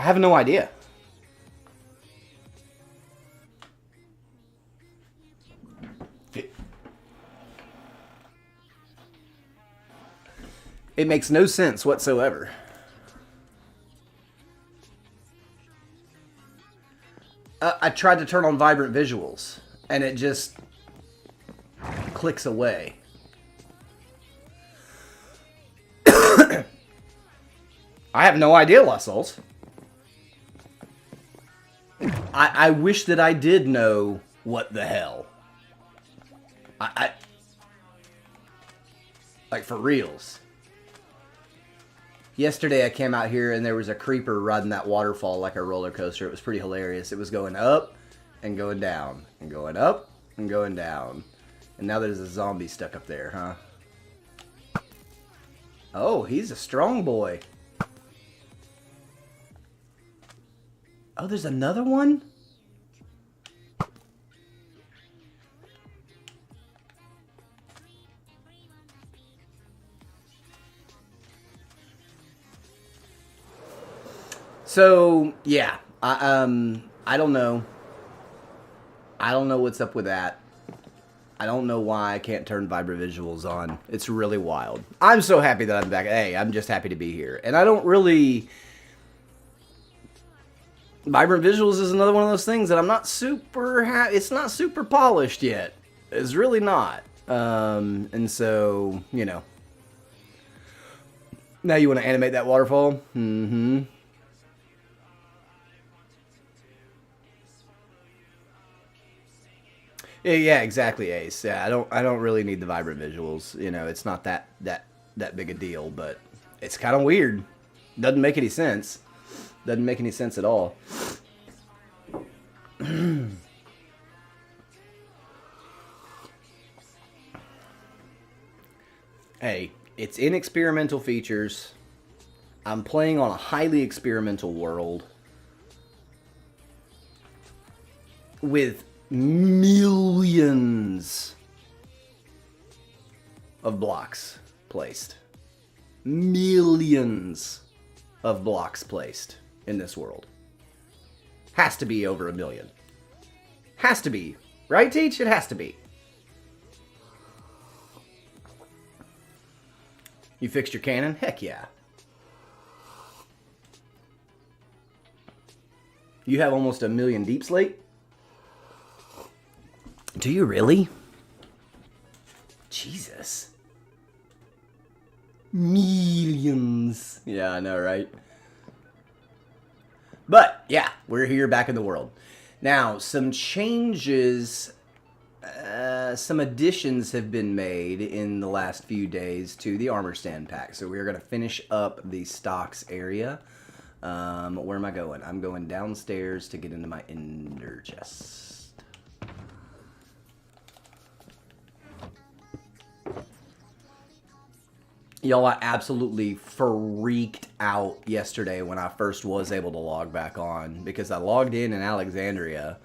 I have no idea. It makes no sense whatsoever. I tried to turn on vibrant visuals, and it just clicks away. I have no idea, Lost Souls. I wish that I did know what the hell. Like, for reals. Yesterday I came out here and there was a creeper riding that waterfall like a roller coaster. It was pretty hilarious. It was going up and going down and going up and going down. And now there's a zombie stuck up there, huh? Oh, he's a strong boy. Oh, there's another one? So, yeah, I don't know. I don't know what's up with that. I don't know why I can't turn vibrant visuals on. It's really wild. I'm so happy that I'm back. Hey, I'm just happy to be here. And I don't really... Vibrant visuals is another one of those things that I'm not super it's not super polished yet. It's really not. And so, you know. Now you want to animate that waterfall? Mm-hmm. Yeah, exactly, Ace. Yeah, I don't really need the vibrant visuals. You know, it's not that big a deal, but it's kind of weird. Doesn't make any sense. Doesn't make any sense at all. Hey, it's in experimental features. I'm playing on a highly experimental world with millions of blocks placed. Millions of blocks placed in this world. Has to be over 1 million. Has to be. Right, Teach? It has to be. You fixed your cannon? Heck yeah. You have almost 1 million deep slate? Do you really? Jesus. Millions. Yeah, I know, right? But, yeah, we're here back in the world. Now, some changes, some additions have been made in the last few days to the armor stand pack. So we're going to finish up the stocks area. Where am I going? I'm going downstairs to get into my ender chest. Y'all, I absolutely freaked out yesterday when I first was able to log back on, because I logged in Alexandria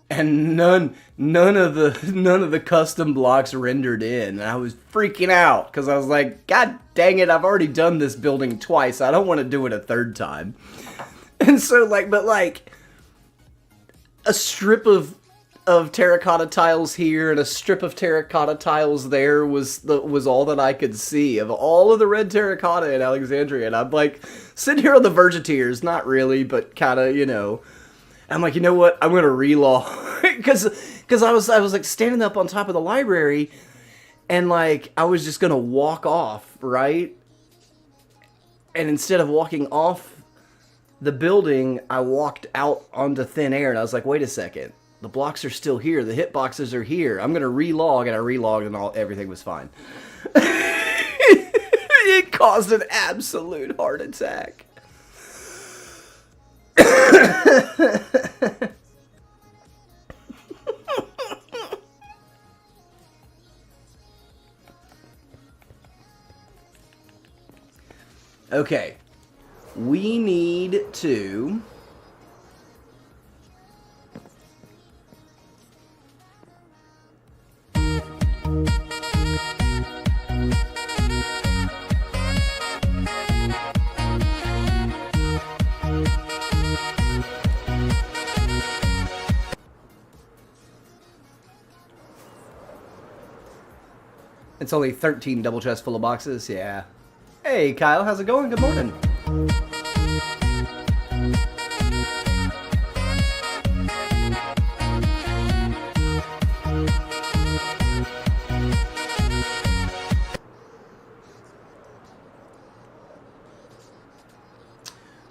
and none of the custom blocks rendered in, and I was freaking out because I was like, God dang it, I've already done this building twice. I don't want to do it a third time. And so but a strip of terracotta tiles here and a strip of terracotta tiles there was all that I could see of all of the red terracotta in Alexandria, and I'm like sitting here on the verge of tears, not really, but kind of, you know. I'm like, you know what? I'm gonna relog because I was like standing up on top of the library, and like I was just gonna walk off, right? And instead of walking off the building, I walked out onto thin air, and I was like, wait a second. The blocks are still here. The hitboxes are here. I'm going to relog, and I relogged, and everything was fine. It caused an absolute heart attack. Okay. We need to... It's only 13 double chests full of boxes. Yeah. Hey, Kyle, how's it going? Good morning.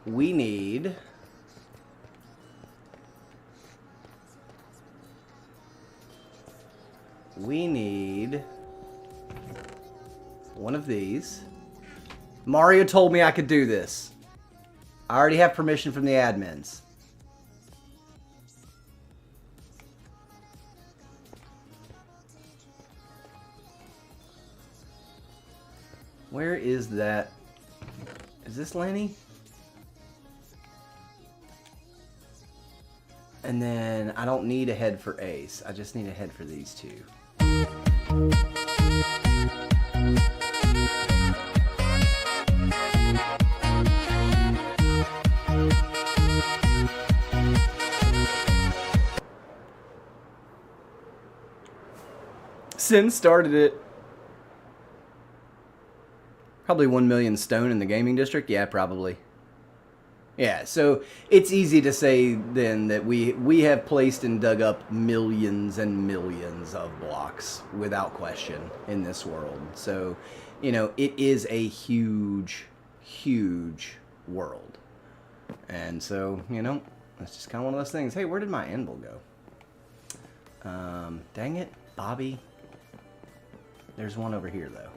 We need... one of these. Mario told me I could do this. I already have permission from the admins. Where is that? Is this Lenny? And then I don't need a head for Ace. I just need a head for these two. Sin started it. Probably 1 million stone in the gaming district. Yeah, probably. Yeah, so it's easy to say then that we have placed and dug up millions and millions of blocks without question in this world. So, you know, it is a huge, huge world. And so, you know, it's just kind of one of those things. Hey, where did my anvil go? Dang it, Bobby. There's one over here, though.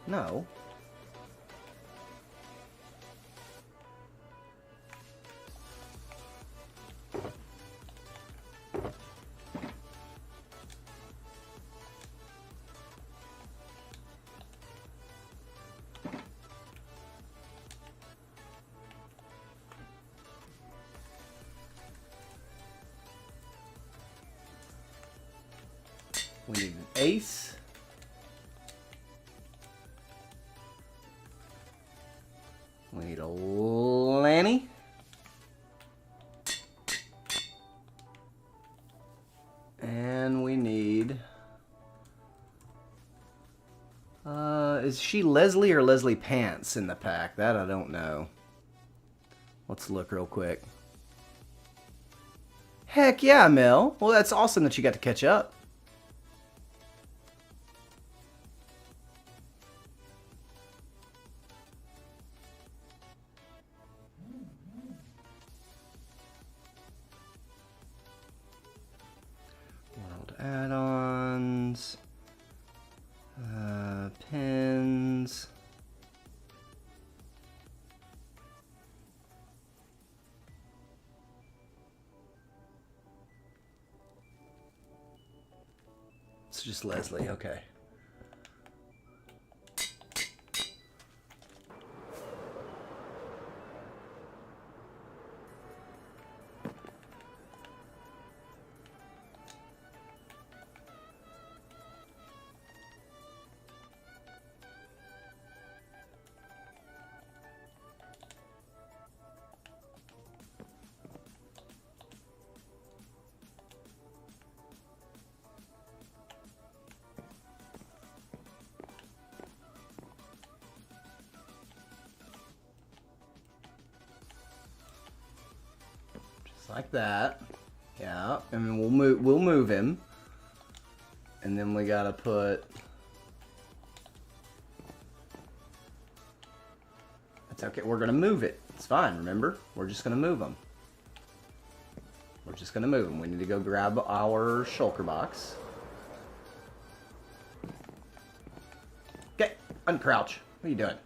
No. We need an ace. We need a Lanny. And we need... is she Leslie or Leslie Pants in the pack? That I don't know. Let's look real quick. Heck yeah, Mel. Well, that's awesome that you got to catch up. Add-ons, pins, it's just Leslie, okay. Like that, yeah, and we'll move him, and then we gotta put. It's okay. We're gonna move it. It's fine. Remember, we're just gonna move him. We're just gonna move him. We need to go grab our shulker box. Okay, uncrouch. What are you doing?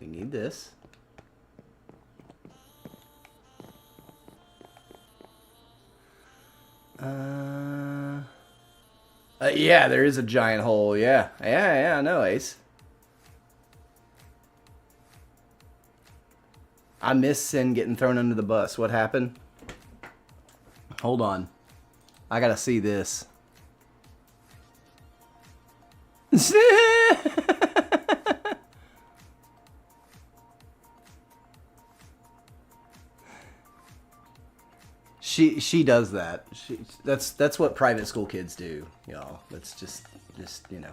We need this. Yeah, there is a giant hole. Yeah, I know, Ace. I miss Sin getting thrown under the bus. What happened? Hold on. I gotta see this. She does that. That's what private school kids do, y'all. That's just you know.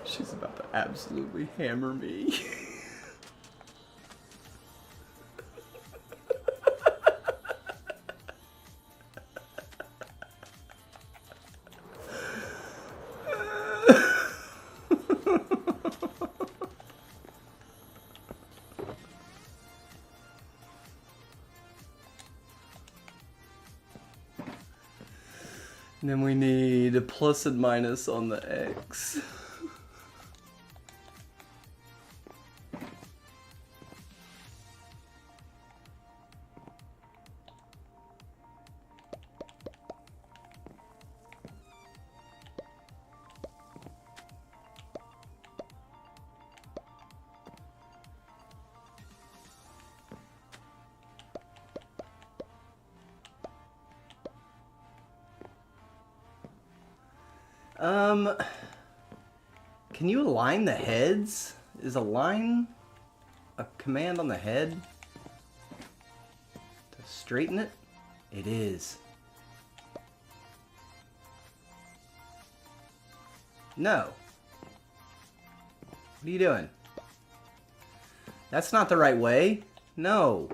She's about to absolutely hammer me. And then we need a plus and minus on the X. Can you align the heads? Is align a command on the head to straighten it? It is. No. What are you doing? That's not the right way. No.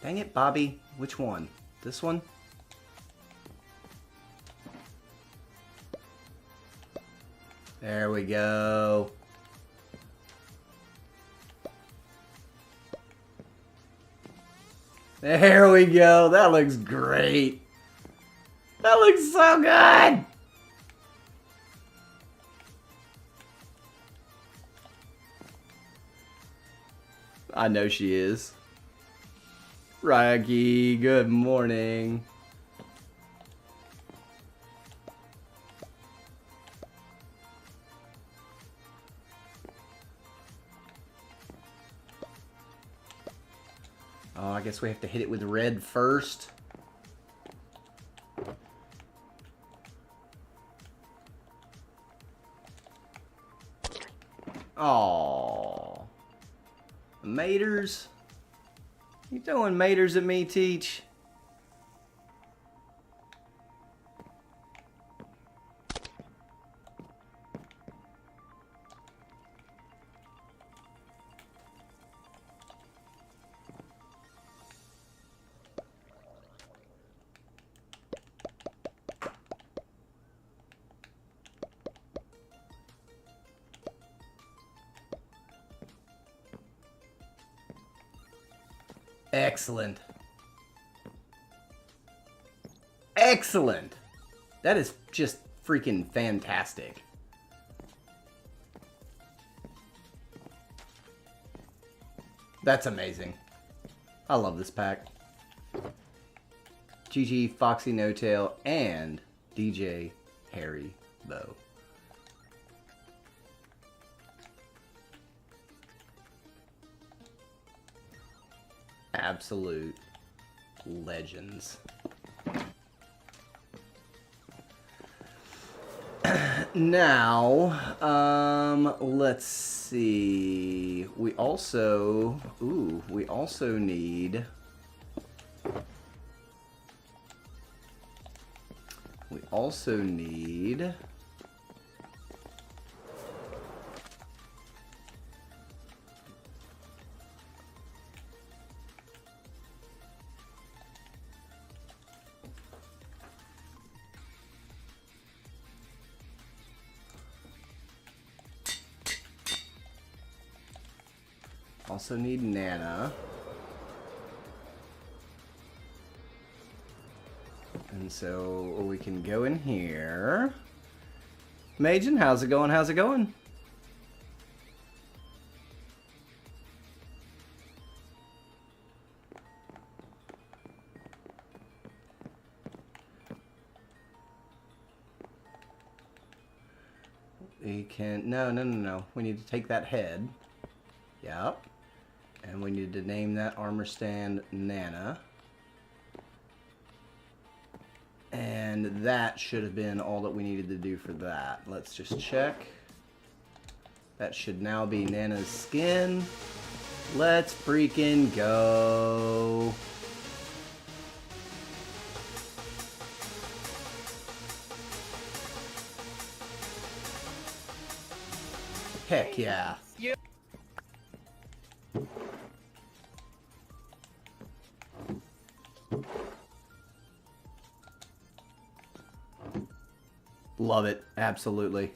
Dang it, Bobby. Which one? This one? There we go. There we go. That looks great. That looks so good. I know she is. Rocky, good morning. Oh, I guess we have to hit it with red first. Oh, maters. You throwing maters at me, Teach? Excellent. Excellent. That is just freaking fantastic. That's amazing. I love this pack. GG, Foxy No Tail, and DJ Harry Bow. Absolute legends. Now, let's see. We also need. Also need Nana. And so we can go in here. Majin, how's it going? How's it going? We can, no. We need to take that head. Yep. And we need to name that armor stand Nana. And that should have been all that we needed to do for that. Let's just check. That should now be Nana's skin. Let's freaking go. Heck yeah. Love it. Absolutely.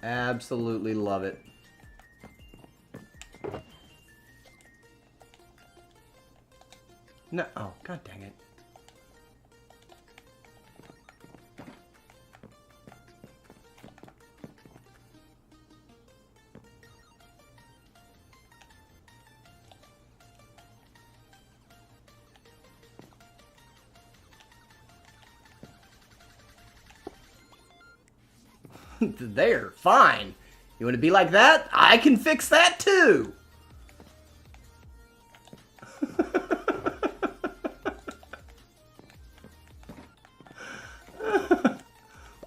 Absolutely love it. No. Oh, god dang it. There, fine. You want to be like that? I can fix that too.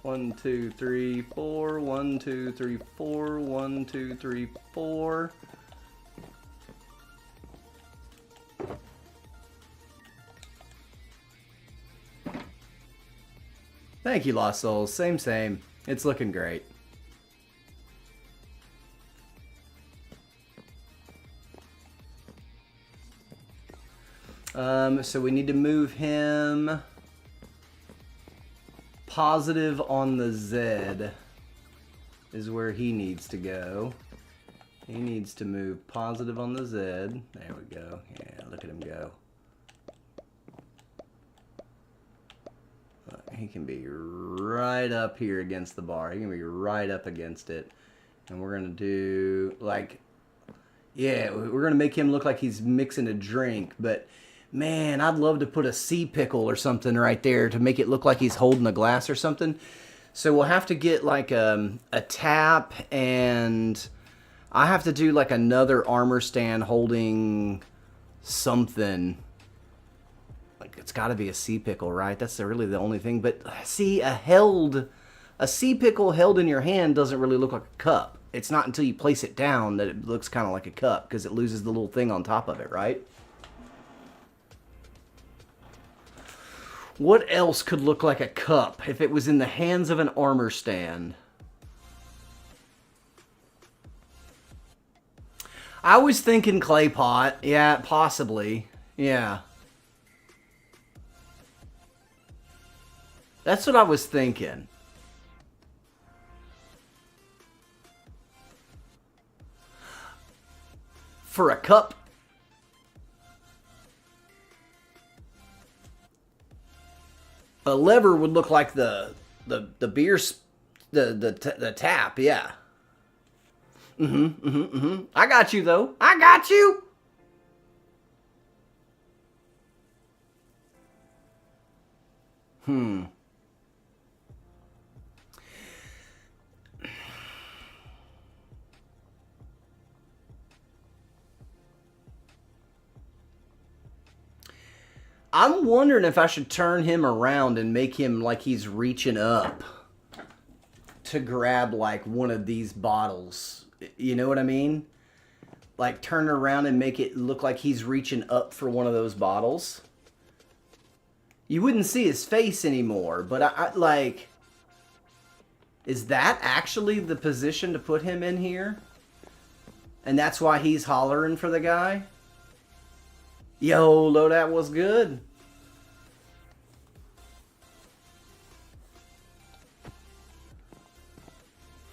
One, two, three, four. 1, 2, 3, 4. 1, 2, 3, 4. Thank you, Lost Souls. Same. It's looking great. So we need to move him positive on the Z is where he needs to go. He needs to move positive on the Z. There we go. Yeah, look at him go. He can be right up here against the bar. He can be right up against it. And we're going to do, like, yeah, we're going to make him look like he's mixing a drink. But, man, I'd love to put a sea pickle or something right there to make it look like he's holding a glass or something. So we'll have to get, like, a tap, and I have to do, like, another armor stand holding something. It's got to be a sea pickle, right? That's really the only thing. But see, a sea pickle held in your hand doesn't really look like a cup. It's not until you place it down that it looks kind of like a cup, because it loses the little thing on top of it, right? What else could look like a cup if it was in the hands of an armor stand? I was thinking clay pot. Yeah, possibly. Yeah. That's what I was thinking. For a cup. A lever would look like the beer, the tap, yeah. I got you though. I got you. I'm wondering if I should turn him around and make him like he's reaching up to grab like one of these bottles. You know what I mean? Like turn around and make it look like he's reaching up for one of those bottles. You wouldn't see his face anymore, but I like... Is that actually the position to put him in here? And that's why he's hollering for the guy? Yo, Lo, that was good.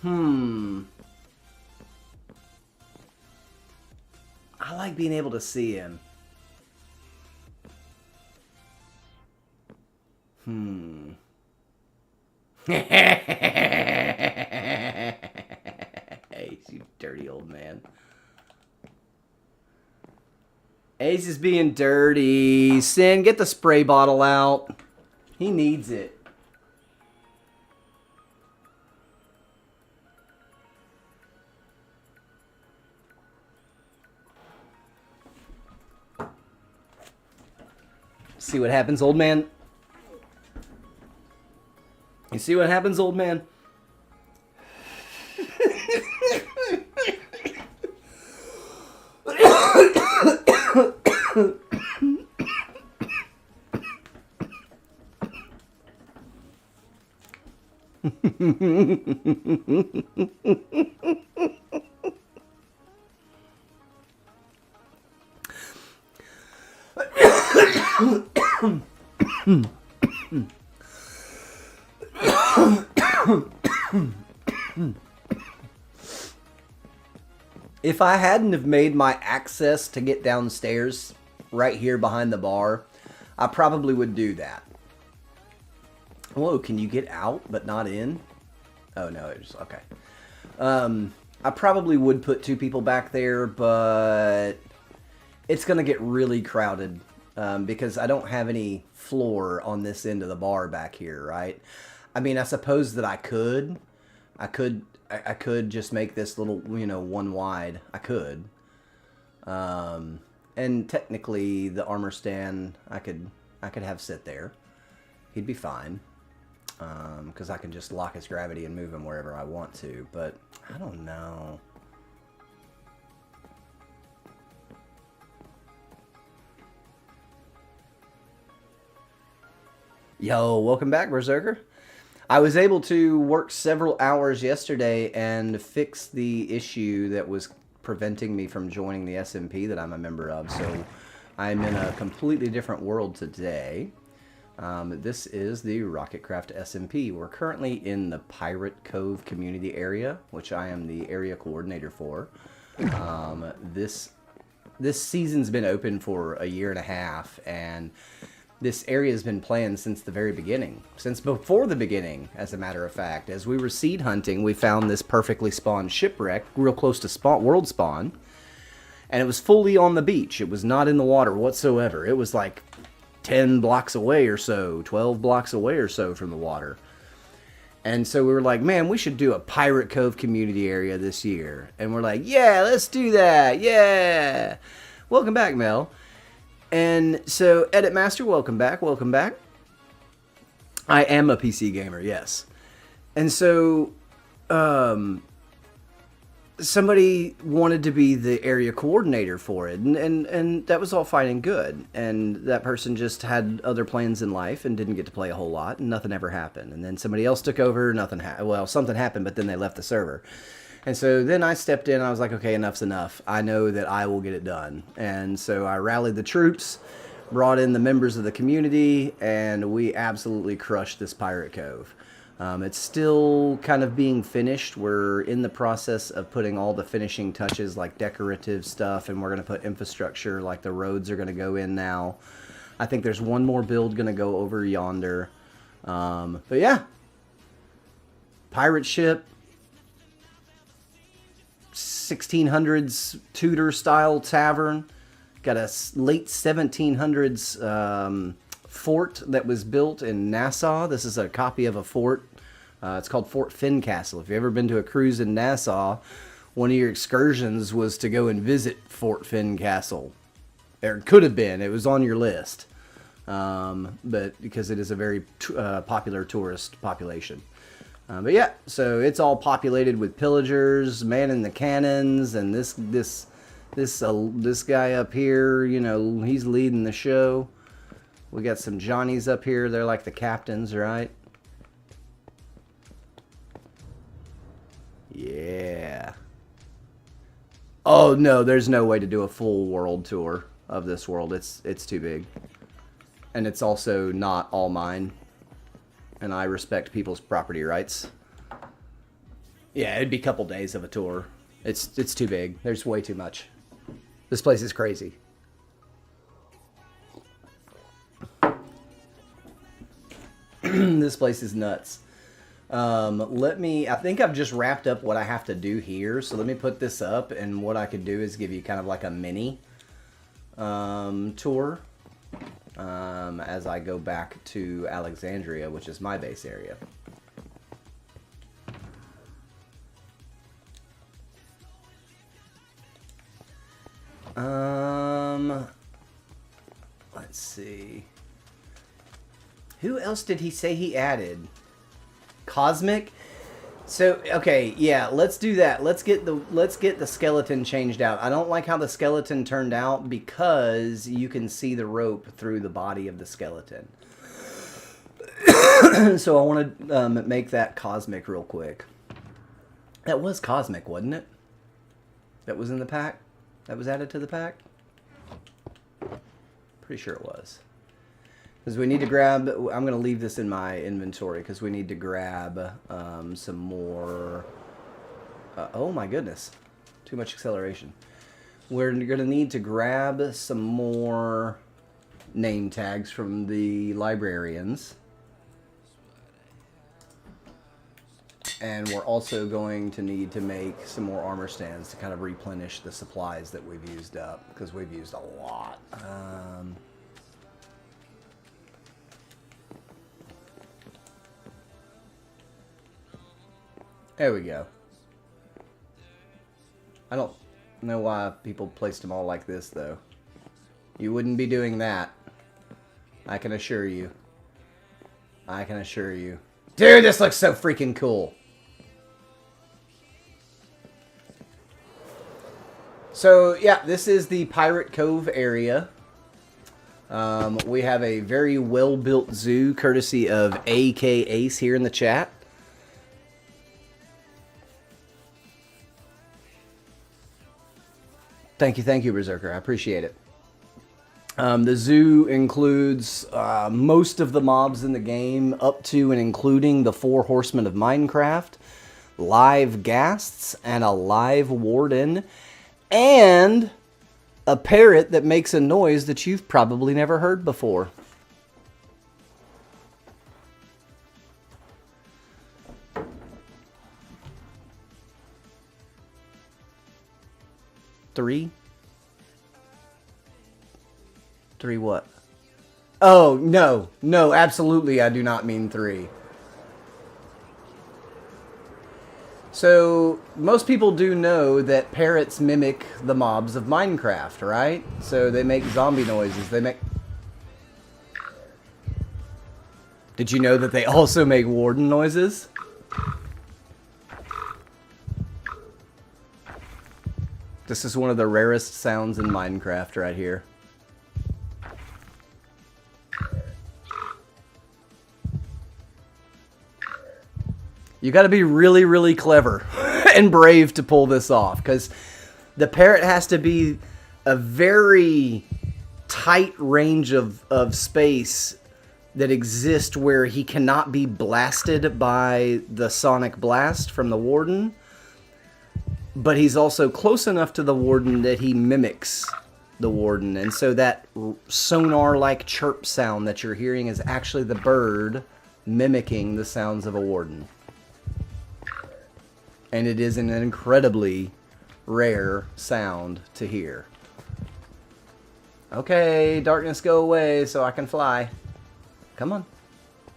I like being able to see him. Hey, you dirty old man. Ace is being dirty. Sin, get the spray bottle out. He needs it. See what happens, old man? You see what happens, old man? If I hadn't have made my access to get downstairs right here behind the bar, I probably would do that. Whoa, can you get out but not in? Oh no, it's okay. I probably would put 2 people back there, but it's gonna get really crowded because I don't have any floor on this end of the bar back here, right? I mean, I suppose that I could just make this little, you know, 1 wide. I could. And technically the armor stand, I could have sit there. He'd be fine. Because I can just lock his gravity and move him wherever I want to, but I don't know. Yo, welcome back, Berserker. I was able to work several hours yesterday and fix the issue that was preventing me from joining the SMP that I'm a member of, so I'm in a completely different world today. This is the Rocketcraft SMP. We're currently in the Pirate Cove community area, which I am the area coordinator for. This season's been open for a year and a half, and this area has been planned since the very beginning. Since before the beginning, as a matter of fact. As we were seed hunting, we found this perfectly spawned shipwreck, real close to world spawn, and it was fully on the beach. It was not in the water whatsoever. It was like 10 blocks away or so, 12 blocks away or so from the water. And so we were like, man, we should do a Pirate Cove community area this year. And we're like, yeah, let's do that. Yeah. Welcome back, Mel. And so, Edit Master, welcome back. Welcome back. I am a PC gamer, yes. And so, somebody wanted to be the area coordinator for it, and that was all fine and good. And that person just had other plans in life and didn't get to play a whole lot, and nothing ever happened. And then somebody else took over, well, something happened, but then they left the server. And so then I stepped in, and I was like, okay, enough's enough. I know that I will get it done. And so I rallied the troops, brought in the members of the community, and we absolutely crushed this Pirate Cove. It's still kind of being finished. We're in the process of putting all the finishing touches, like decorative stuff, and we're going to put infrastructure, like the roads are going to go in now. I think there's one more build going to go over yonder. But yeah, pirate ship, 1600s Tudor style tavern, got a late 1700s fort that was built in Nassau. This is a copy of a fort. It's called Fort Fincastle. If you've ever been to a cruise in Nassau, one of your excursions was to go and visit Fort Fincastle. Or it could have been. It was on your list. But because it is a very popular tourist population. But yeah, so it's all populated with pillagers, manning the cannons, and this guy up here, you know, he's leading the show. We got some Johnnies up here. They're like the captains, right? Yeah. Oh no, there's no way to do a full world tour of this world. It's too big. And it's also not all mine. And I respect people's property rights. Yeah, it'd be a couple days of a tour. It's too big. There's way too much. This place is crazy. This place is nuts. I think I've just wrapped up what I have to do here. So let me put this up, and what I could do is give you kind of like a mini tour as I go back to Alexandria, which is my base area. Let's see. Who else did he say he added? Cosmic? So, okay, yeah, let's do that. Let's get the skeleton changed out. I don't like how the skeleton turned out because you can see the rope through the body of the skeleton. So I want to make that cosmic real quick. That was cosmic, wasn't it? That was in the pack? That was added to the pack? Pretty sure it was. Because we need to grab... I'm going to leave this in my inventory because we need to grab some more... oh my goodness. Too much acceleration. We're going to need to grab some more name tags from the librarians. And we're also going to need to make some more armor stands to kind of replenish the supplies that we've used up, because we've used a lot. There we go. I don't know why people placed them all like this, though. You wouldn't be doing that. I can assure you. I can assure you. Dude, this looks so freaking cool. So, yeah, this is the Pirate Cove area. We have a very well-built zoo, courtesy of AK Ace here in the chat. Thank you, Berserker. I appreciate it. The zoo includes most of the mobs in the game, up to and including the 4 Horsemen of Minecraft, live ghasts, and a live warden, and a parrot that makes a noise that you've probably never heard before. Three what? Oh, no, absolutely I do not mean 3. So, most people do know that parrots mimic the mobs of Minecraft, right? So they make zombie noises. Did you know that they also make warden noises? This is one of the rarest sounds in Minecraft right here. You got to be really, really clever and brave to pull this off, because the parrot has to be a very tight range of space that exists where he cannot be blasted by the sonic blast from the warden, but he's also close enough to the warden that he mimics the warden. And so that sonar-like chirp sound that you're hearing is actually the bird mimicking the sounds of a warden. And it is an incredibly rare sound to hear. Okay, darkness, go away so I can fly. Come on.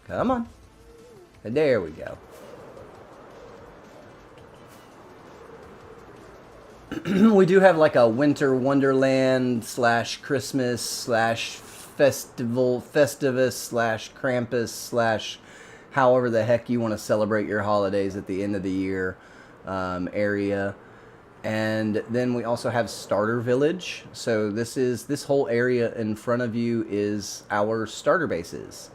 Come on. There we go. We do have like a winter wonderland slash Christmas slash festival, festivus slash Krampus slash however the heck you want to celebrate your holidays at the end of the year area. And then we also have Starter Village. So this whole area in front of you is our starter bases.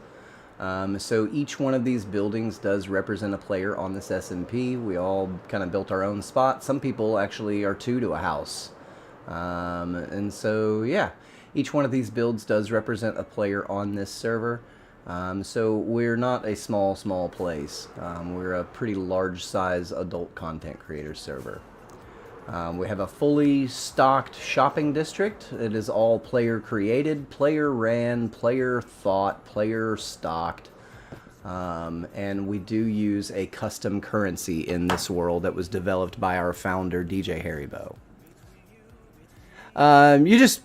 So each one of these buildings does represent a player on this SMP. We all kind of built our own spot. Some people actually are 2 to a house. And so, yeah, each one of these builds does represent a player on this server. So we're not a small place. We're a pretty large size adult content creator server. We have a fully stocked shopping district. It is all player created, player ran, player thought, player stocked. And we do use a custom currency in this world that was developed by our founder, DJ Haribo. You just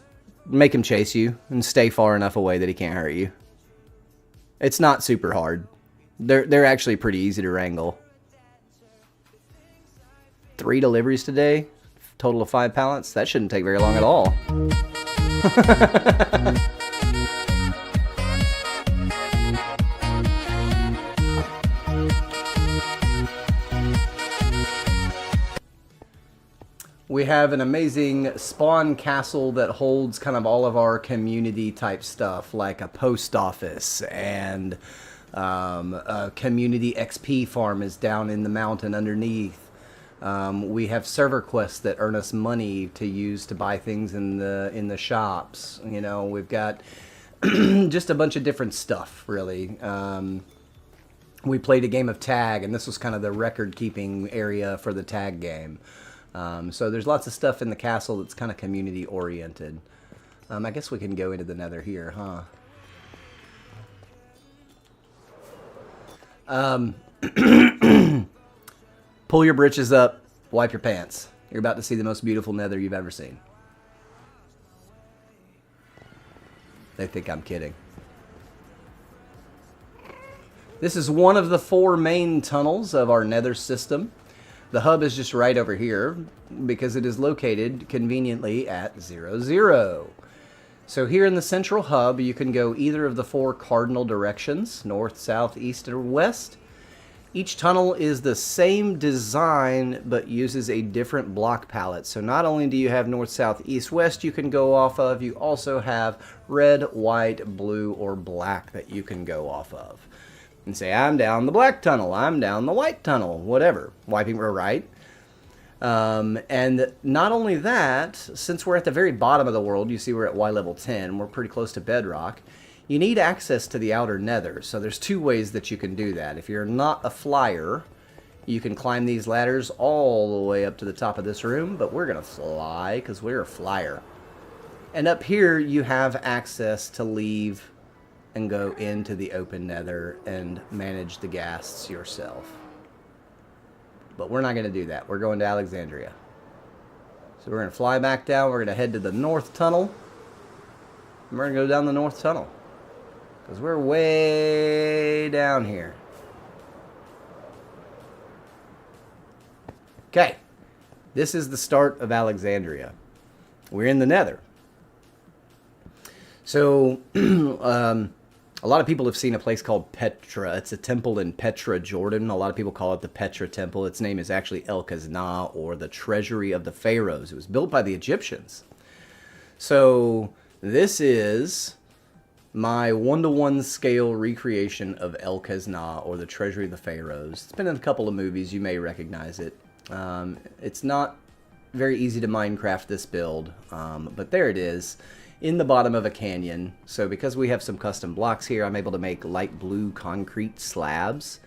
make him chase you and stay far enough away that he can't hurt you. It's not super hard. They're actually pretty easy to wrangle. 3 deliveries today, total of 5 pallets. That shouldn't take very long at all. We have an amazing spawn castle that holds kind of all of our community type stuff, like a post office and A community XP farm is down in the mountain underneath. We have server quests that earn us money to use to buy things in the shops. You know, we've got just a bunch of different stuff, really. We played a game of tag, and this was kind of the record-keeping area for the tag game. So there's lots of stuff in the castle that's kind of community-oriented. I guess we can go into the nether here, huh? Pull your britches up, wipe your pants. You're about to see the most beautiful nether you've ever seen. They think I'm kidding. This is one of the 4 main tunnels of our nether system. The hub is just right over here because it is located conveniently at 0, 0. So here in the central hub, you can go either of the 4 cardinal directions, north, south, east, or west. Each tunnel is the same design, but uses a different block palette. So not only do you have north, south, east, west you can go off of, you also have red, white, blue, or black that you can go off of. And say, I'm down the black tunnel, I'm down the white tunnel, whatever. Wiping right. And not only that, since we're at the very bottom of the world, you see we're at Y level 10, we're pretty close to bedrock, you need access to the outer nether. So there's 2 ways that you can do that. If you're not a flyer, you can climb these ladders all the way up to the top of this room, but we're going to fly because we're a flyer. And up here, you have access to leave and go into the open nether and manage the ghasts yourself. But we're not going to do that. We're going to Alexandria. So we're going to fly back down. We're going to head to the north tunnel. And we're going to go down the north tunnel. Because we're way down here. Okay. This is the start of Alexandria. We're in the nether. So, a lot of people have seen a place called Petra. It's a temple in Petra, Jordan. A lot of people call it the Petra Temple. Its name is actually El Khaznah, or the Treasury of the Pharaohs. It was built by the Egyptians. So this is my 1-to-1 scale recreation of El Khaznah, or the Treasury of the Pharaohs. It's been in a couple of movies. You may recognize it. It's not very easy to Minecraft this build, but there it is. In the bottom of a canyon. So because we have some custom blocks here, I'm able to make light blue concrete slabs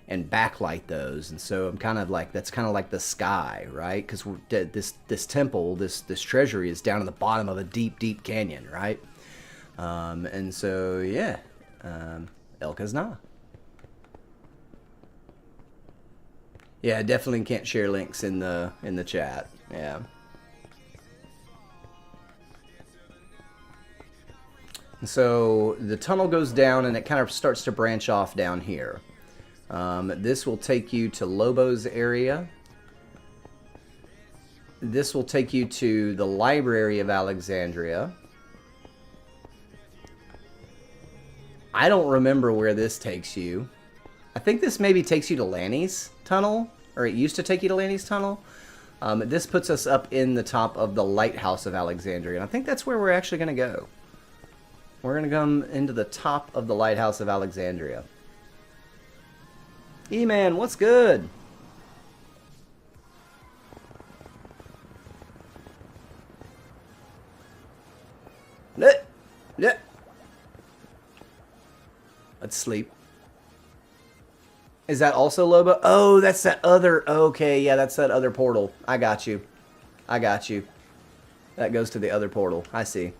and backlight those. And so I'm kind of like, that's kind of like the sky, right? Because this temple, this treasury is down at the bottom of a deep, deep canyon, right? And so yeah, El Khaznah. Yeah, I definitely can't share links in the chat. Yeah. So the tunnel goes down and it kind of starts to branch off down here. This will take you to Lobo's area. This will take you to the Library of Alexandria. I don't remember where this takes you. I think this maybe takes you to Lanny's tunnel, or it used to take you to Lanny's tunnel. This puts us up in the top of the Lighthouse of Alexandria, and I think that's where we're actually going to go. We're going to come into the top of the Lighthouse of Alexandria. E-Man, what's good? Let's sleep. Is that also Lobo? Oh, that's that other... Okay, yeah, that's that other portal. I got you. I got you. That goes to the other portal. I see.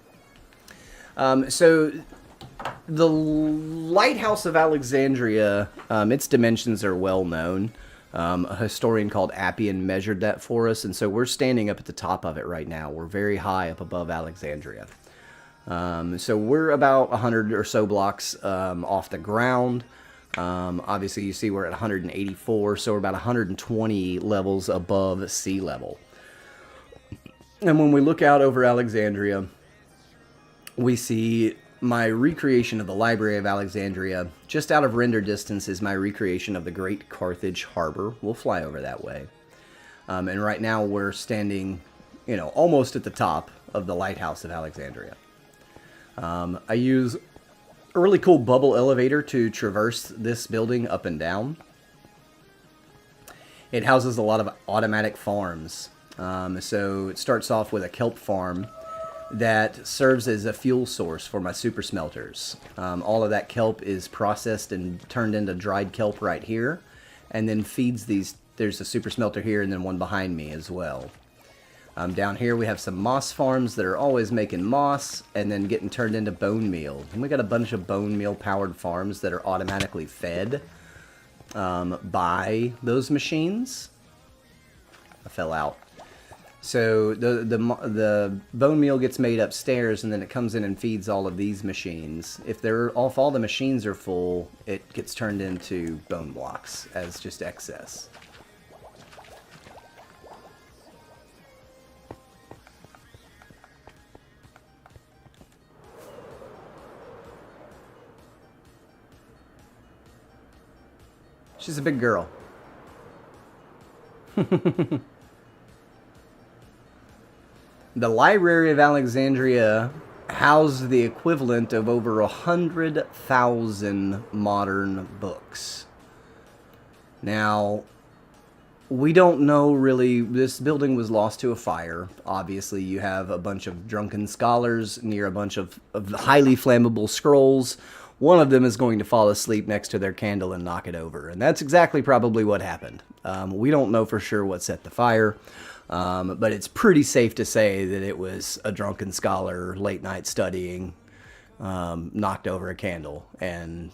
So the Lighthouse of Alexandria, its dimensions are well known. A historian called Appian measured that for us, and so we're standing up at the top of it right now. We're very high up above Alexandria. So we're about 100 or so blocks off the ground. Obviously, you see we're at 184, so we're about 120 levels above sea level. And when we look out over Alexandria, we see my recreation of the Library of Alexandria. Just out of render distance is my recreation of the Great Carthage Harbor. We'll fly over that way. And right now we're standing, you know, almost at the top of the Lighthouse of Alexandria. I use a really cool bubble elevator to traverse this building up and down. It houses a lot of automatic farms. So it starts off with a kelp farm that serves as a fuel source for my super smelters. All of that kelp is processed and turned into dried kelp right here, and then feeds these. There's a super smelter here and then one behind me as well. Down here we have some moss farms that are always making moss and then getting turned into bone meal. And we got a bunch of bone meal powered farms that are automatically fed by those machines. I fell out. So the bone meal gets made upstairs, and then it comes in and feeds all of these machines. If all the machines are full, it gets turned into bone blocks as just excess. She's a big girl. The Library of Alexandria housed the equivalent of over 100,000 modern books. Now, we don't know really. This building was lost to a fire. Obviously, you have a bunch of drunken scholars near a bunch of highly flammable scrolls. One of them is going to fall asleep next to their candle and knock it over. And that's exactly probably what happened. We don't know for sure what set the fire. But it's pretty safe to say that it was a drunken scholar, late night studying, knocked over a candle, and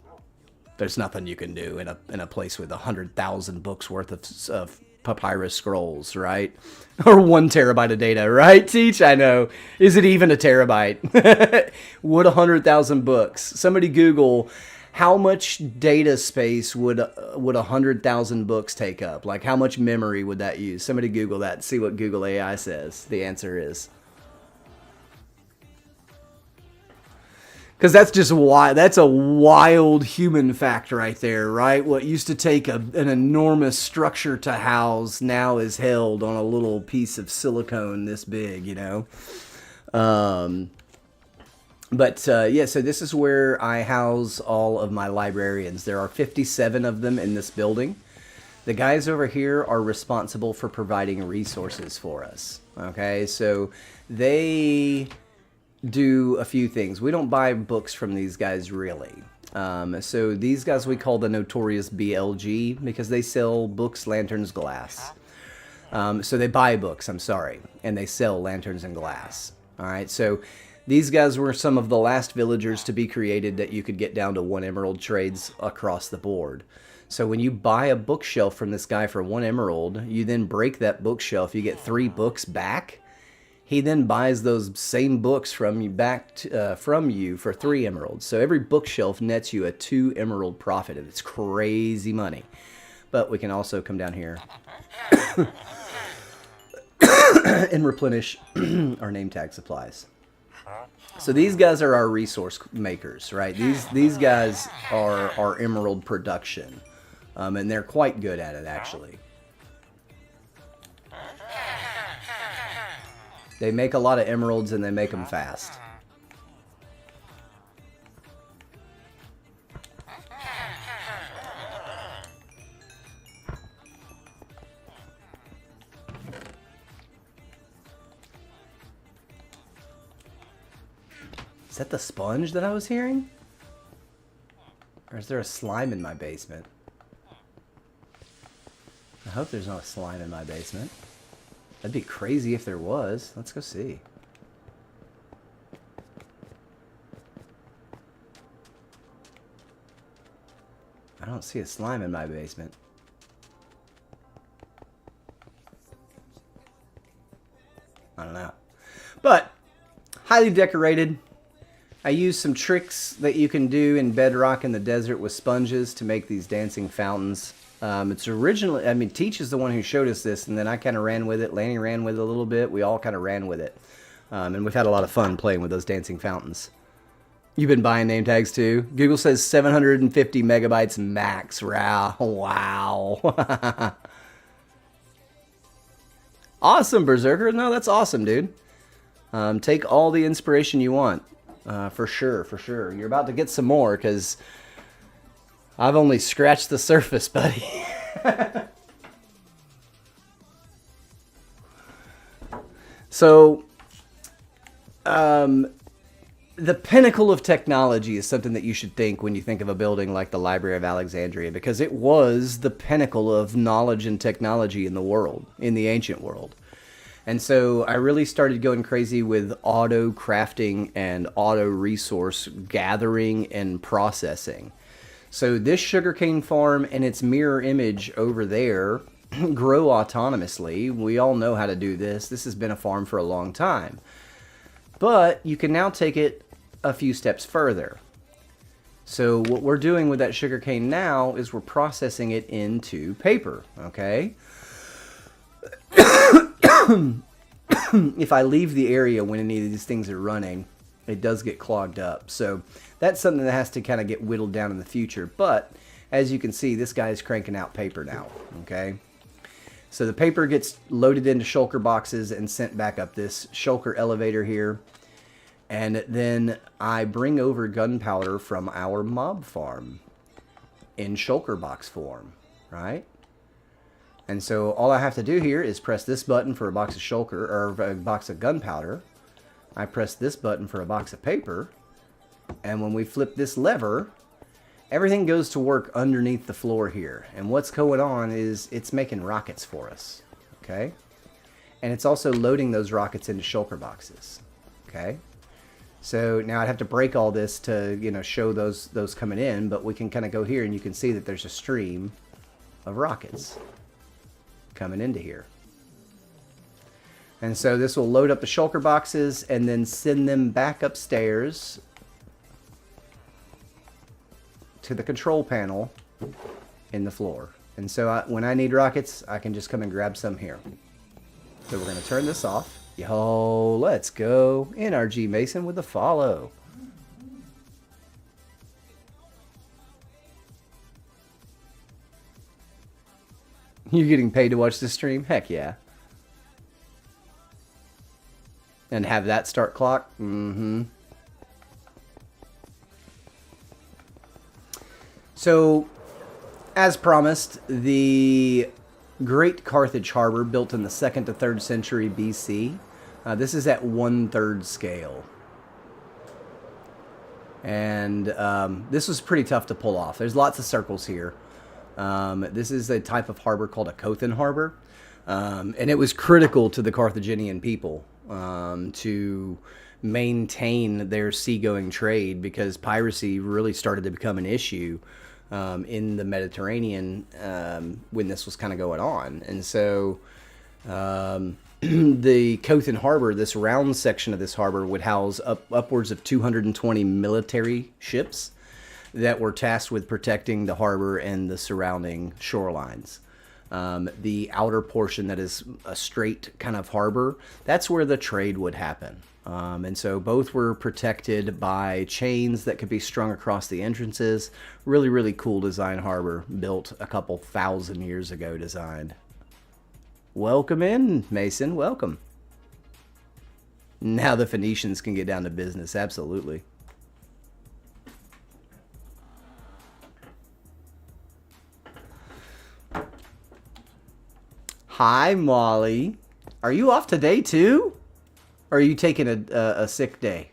there's nothing you can do in a place with 100,000 books worth of papyrus scrolls, right? Or 1 terabyte of data, right? Teach, I know. Is it even a terabyte? Would 100,000 books? Somebody Google. How much data space would 100,000 books take up? Like, how much memory would that use? Somebody Google that and see what Google AI says. The answer is. Because that's just that's a wild human fact right there, right? What used to take an enormous structure to house now is held on a little piece of silicone this big, you know? Yeah, so this is where I house all of my librarians. There are 57 of them in this building. The guys over here are responsible for providing resources for us. Okay, so they do a few things. We don't buy books from these guys really. So these guys we call the notorious BLG because they sell books, lanterns, glass. So they buy books, I'm sorry, and they sell lanterns and glass. All right, so these guys were some of the last villagers to be created that you could get down to 1 emerald trades across the board. So when you buy a bookshelf from this guy for 1 emerald, you then break that bookshelf, you get 3 books back. He then buys those same books from you from you for 3 emeralds. So every bookshelf nets you a 2 emerald profit. It's crazy money. But we can also come down here and replenish our name tag supplies. So these guys are our resource makers, right? These guys are our emerald production, and they're quite good at it, actually. They make a lot of emeralds, and they make them fast. Is that the sponge that I was hearing? Or is there a slime in my basement? I hope there's not a slime in my basement. That'd be crazy if there was. Let's go see. I don't see a slime in my basement. I don't know. But, highly decorated. I used some tricks that you can do in Bedrock in the desert with sponges to make these dancing fountains. It's originally, I mean, Teach is the one who showed us this, and then I kind of ran with it. Lanny ran with it a little bit. We all kind of ran with it. And we've had a lot of fun playing with those dancing fountains. You've been buying name tags too? Google says 750 megabytes max. Wow. Awesome, Berserker. No, that's awesome, dude. Take all the inspiration you want. For sure, for sure. You're about to get some more because I've only scratched the surface, buddy. So, the pinnacle of technology is something that you should think when you think of a building like the Library of Alexandria, because it was the pinnacle of knowledge and technology in the world, in the ancient world. And so I really started going crazy with auto crafting and auto resource gathering and processing. So this sugarcane farm and its mirror image over there grow autonomously. We all know how to do this. This has been a farm for a long time. But you can now take it a few steps further. So what we're doing with that sugarcane now is we're processing it into paper, okay? If I leave the area when any of these things are running, it does get clogged up. So that's something that has to kind of get whittled down in the future. But as you can see, this guy's cranking out paper now, okay? So the paper gets loaded into shulker boxes and sent back up this shulker elevator here. And then I bring over gunpowder from our mob farm in shulker box form, right? And so all I have to do here is press this button for a box of shulker, or a box of gunpowder. I press this button for a box of paper. And when we flip this lever, everything goes to work underneath the floor here. And what's going on is it's making rockets for us, okay? And it's also loading those rockets into shulker boxes, okay? So now I'd have to break all this to, you know, show those coming in, but we can kind of go here and you can see that there's a stream of rockets coming into here. And so this will load up the shulker boxes and then send them back upstairs to the control panel in the floor. And so when I need rockets, I can just come and grab some here. So we're going to turn this off. Yo, let's go. NRG Mason with the follow. You're getting paid to watch the stream? Heck yeah. And have that start clock? Mm-hmm. So, as promised, the Great Carthage Harbor, built in the 2nd to 3rd century BC. This is at 1/3 scale. And this was pretty tough to pull off. There's lots of circles here. This is a type of harbor called a Cothan harbor. And it was critical to the Carthaginian people to maintain their seagoing trade, because piracy really started to become an issue in the Mediterranean when this was kind of going on. And so the Cothan Harbor, this round section of this harbor, would house upwards of 220 military ships that were tasked with protecting the harbor and the surrounding shorelines. The outer portion that is a straight kind of harbor, that's where the trade would happen. And so both were protected by chains that could be strung across the entrances. Really, really cool design harbor, built a couple thousand years ago designed. Welcome in, Mason, welcome. Now the Phoenicians can get down to business, absolutely. Hi, Molly. Are you off today too? Or are you taking a sick day?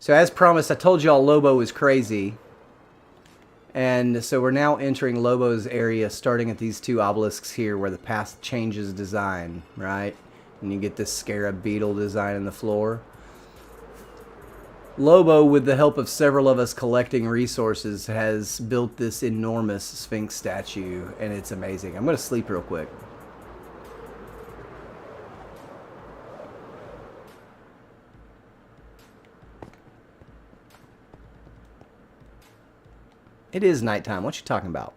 So as promised, I told y'all Lobo is crazy. And so we're now entering Lobo's area, starting at these two obelisks here where the path changes design, right? And you get this scarab beetle design in the floor. Lobo, with the help of several of us collecting resources, has built this enormous Sphinx statue, and it's amazing. I'm going to sleep real quick. It is nighttime. What you talking about?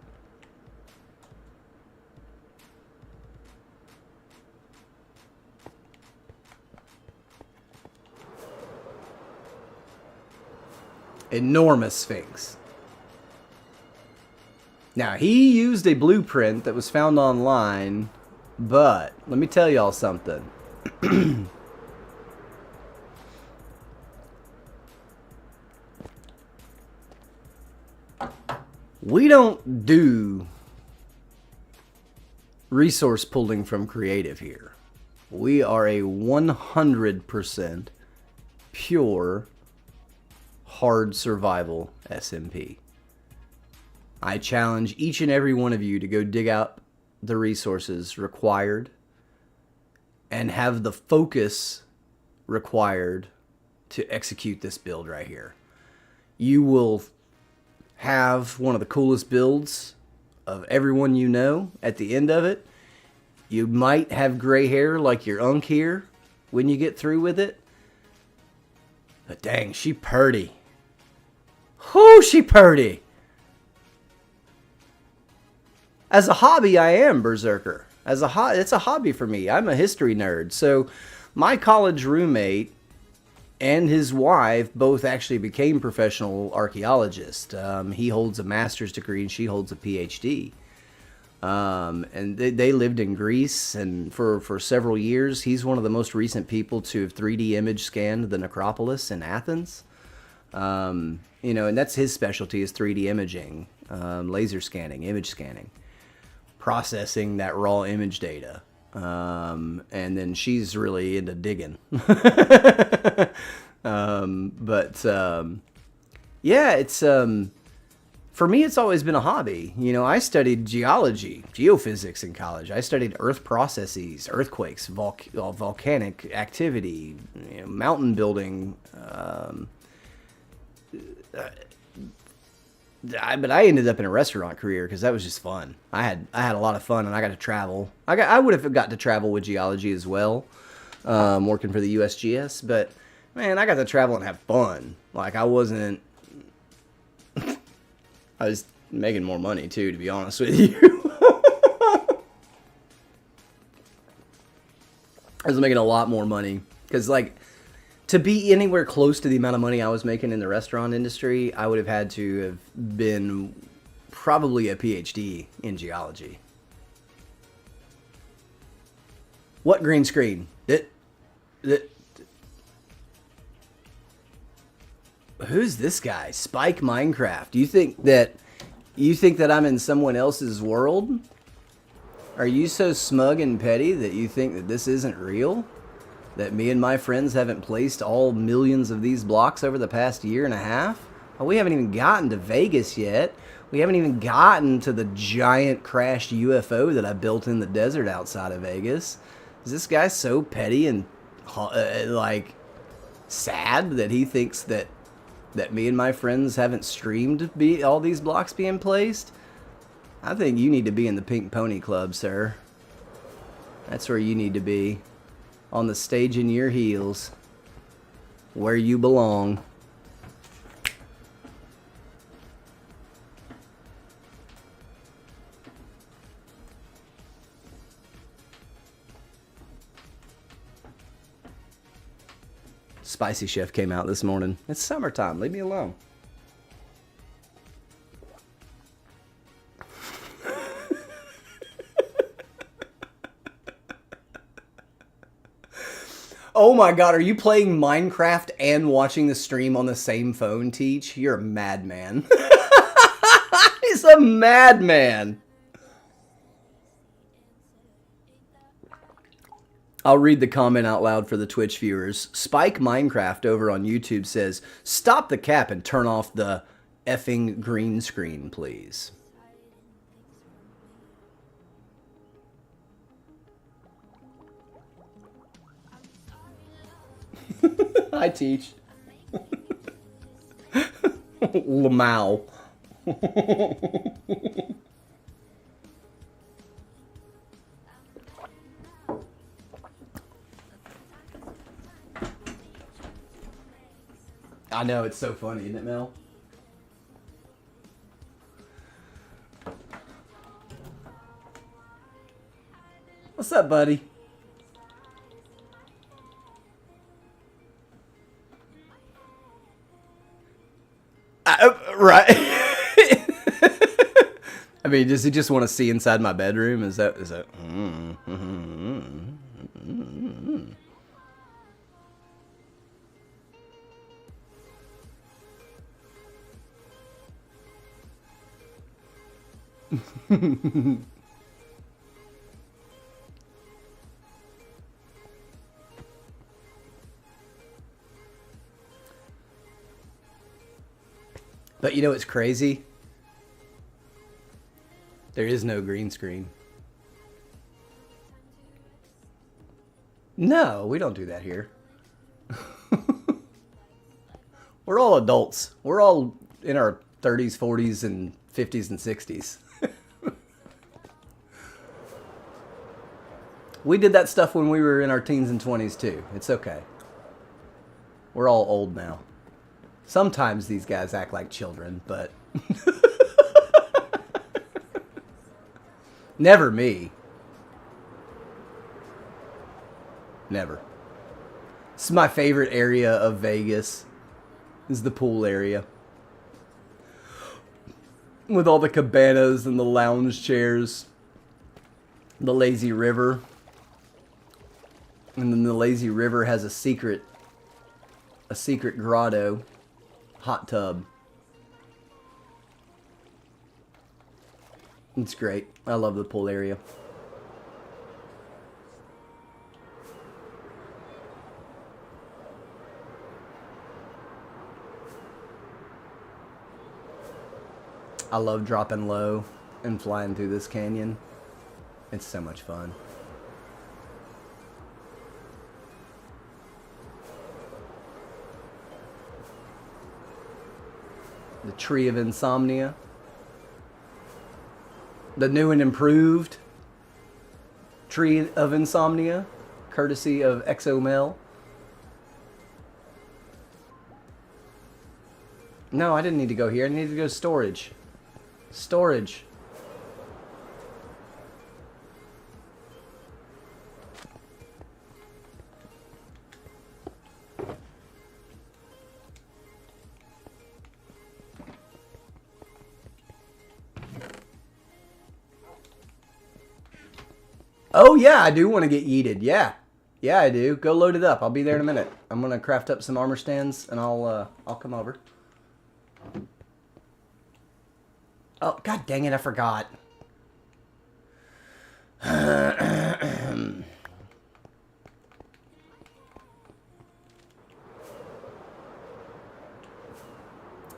Enormous Sphinx. Now, he used a blueprint that was found online, but let me tell y'all something. We don't do resource pulling from creative here. We are a 100% pure hard survival SMP. I challenge each and every one of you to go dig out the resources required and have the focus required to execute this build right here. You will have one of the coolest builds of everyone you know at the end of it. You might have gray hair like your unk here when you get through with it. But dang, she purty. Whoo, she purty. As a hobby, I am Berserker. It's a hobby for me. I'm a history nerd. So my college roommate and his wife both actually became professional archaeologists. He holds a master's degree and she holds a PhD. And they lived in Greece, and for several years, he's one of the most recent people to have 3D image scanned the necropolis in Athens. And that's his specialty, is 3D imaging, laser scanning, image scanning, processing that raw image data. And then she's really into digging. Yeah, it's for me, it's always been a hobby. I studied geology, geophysics in college. I studied earth processes, earthquakes, volcanic activity, mountain building. But I ended up in a restaurant career because that was just fun. I had a lot of fun, and I got to travel. I would have got to travel with geology as well, working for the USGS. But man, I got to travel and have fun. Like I wasn't. I was making more money too, to be honest with you. I was making a lot more money because, like, to be anywhere close to the amount of money I was making in the restaurant industry, I would have had to have been probably a PhD in geology. What green screen? Who's this guy? Spike Minecraft. Do you think that I'm in someone else's world? Are you so smug and petty that you think that this isn't real? That me and my friends haven't placed all millions of these blocks over the past year and a half? Oh, we haven't even gotten to Vegas yet. We haven't even gotten to the giant crashed UFO that I built in the desert outside of Vegas. Is this guy so petty and like sad that he thinks that me and my friends haven't streamed all these blocks being placed? I think you need to be in the Pink Pony Club, sir. That's where you need to be. On the stage in your heels. Where you belong. Spicy Chef came out this morning. It's summertime. Leave me alone. Oh my god, are you playing Minecraft and watching the stream on the same phone, Teach? You're a madman. He's a madman. I'll read the comment out loud for the Twitch viewers. Spike Minecraft over on YouTube says, "Stop the cap and turn off the effing green screen, please." I teach. Lamau. I know, it's so funny, isn't it, Mel? What's up, buddy? Right. I mean, does he just want to see inside my bedroom? Is that? But you know what's crazy? There is no green screen. No, we don't do that here. We're all adults. We're all in our 30s, 40s, and 50s and 60s. We did that stuff when we were in our teens and 20s too. It's okay. We're all old now. Sometimes these guys act like children, but never me. Never. This is my favorite area of Vegas. Is the pool area. With all the cabanas and the lounge chairs. The lazy river. And then the lazy river has a secret grotto. Hot tub. It's great. I love the pool area. I love dropping low and flying through this canyon. It's so much fun. The Tree of Insomnia. The new and improved Tree of Insomnia, courtesy of XOML. No, I didn't need to go here. I needed to go to storage. Storage. Oh yeah, I do want to get yeeted. Yeah. Yeah, I do. Go load it up. I'll be there in a minute. I'm going to craft up some armor stands and I'll come over. Oh, god dang it, I forgot.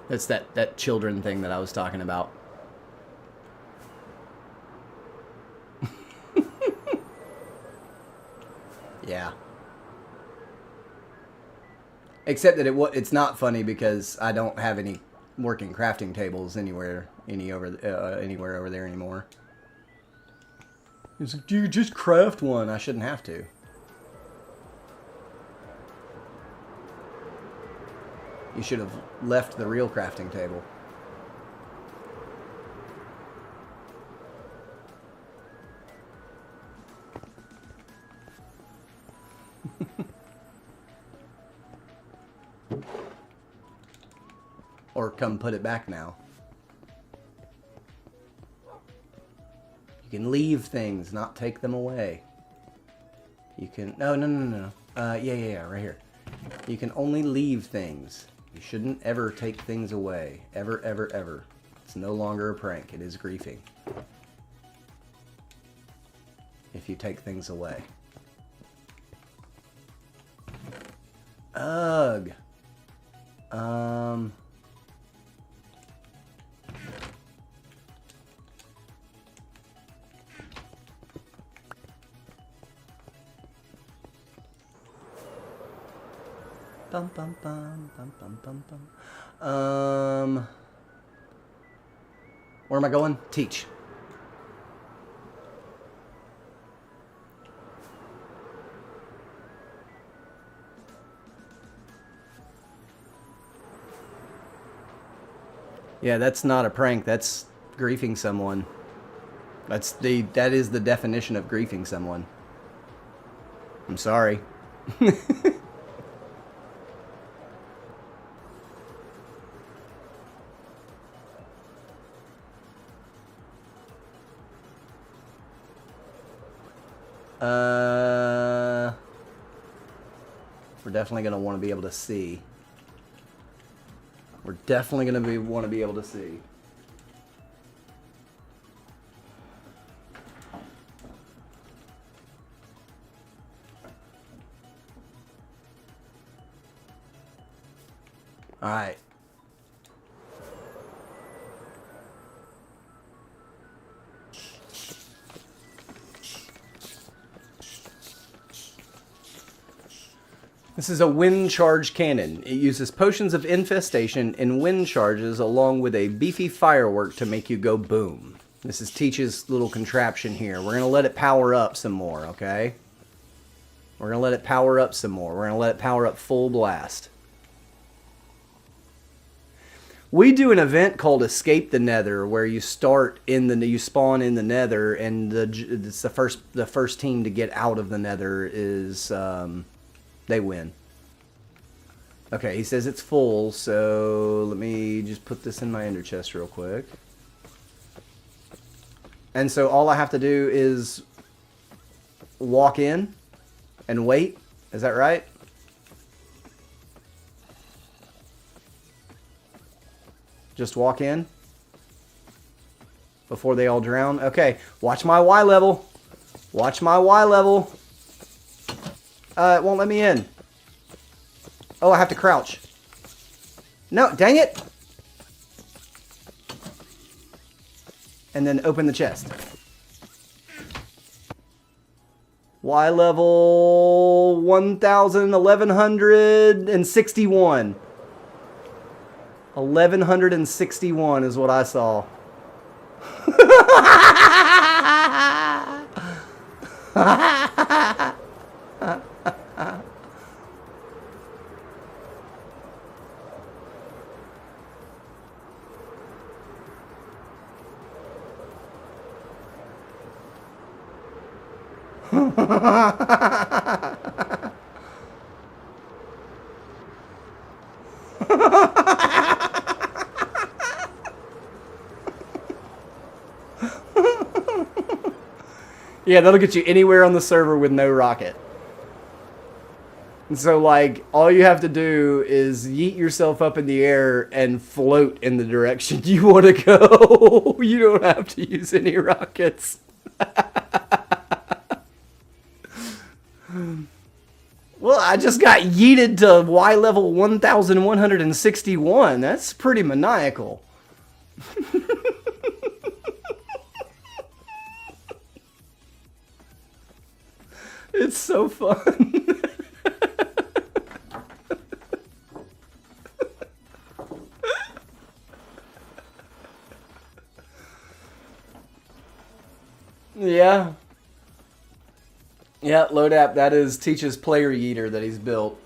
That's that children thing that I was talking about. Yeah. Except that it's not funny because I don't have any working crafting tables anywhere over there anymore. He's like, you just craft one. I shouldn't have to. You should have left the real crafting table. Or come put it back now. You can leave things, not take them away. You can... No. Yeah, right here. You can only leave things. You shouldn't ever take things away. Ever, ever, ever. It's no longer a prank. It is griefing. If you take things away. Ugh. Bum, bum, bum, bum, bum, bum, bum. Where am I going? Teach. Yeah, that's not a prank. That's griefing someone. That is the definition of griefing someone. I'm sorry. We're definitely going to want to be able to see. We're definitely going to want to be able to see. All right. This is a wind charge cannon. It uses potions of infestation and wind charges along with a beefy firework to make you go boom. This is Teach's little contraption here. We're going to let it power up some more, okay? We're going to let it power up some more. We're going to let it power up full blast. We do an event called Escape the Nether, where you start in the you spawn in the Nether, and it's the first team to get out of the Nether is they win. Okay, he says it's full, so let me just put this in my ender chest real quick. And so all I have to do is walk in and wait. Is that right? Just walk in before they all drown. Okay, watch my Y level. Watch my Y level. It won't let me in. Oh, I have to crouch. No, dang it. And then open the chest. Y level 1161. 1161 is what I saw. Yeah, that'll get you anywhere on the server with no rocket. And so, like, all you have to do is yeet yourself up in the air and float in the direction you want to go. You don't have to use any rockets. Well, I just got yeeted to Y level 1161. That's pretty maniacal. It's so fun. Yeah. Yeah, load app, that is Teach's player yeeter that he's built.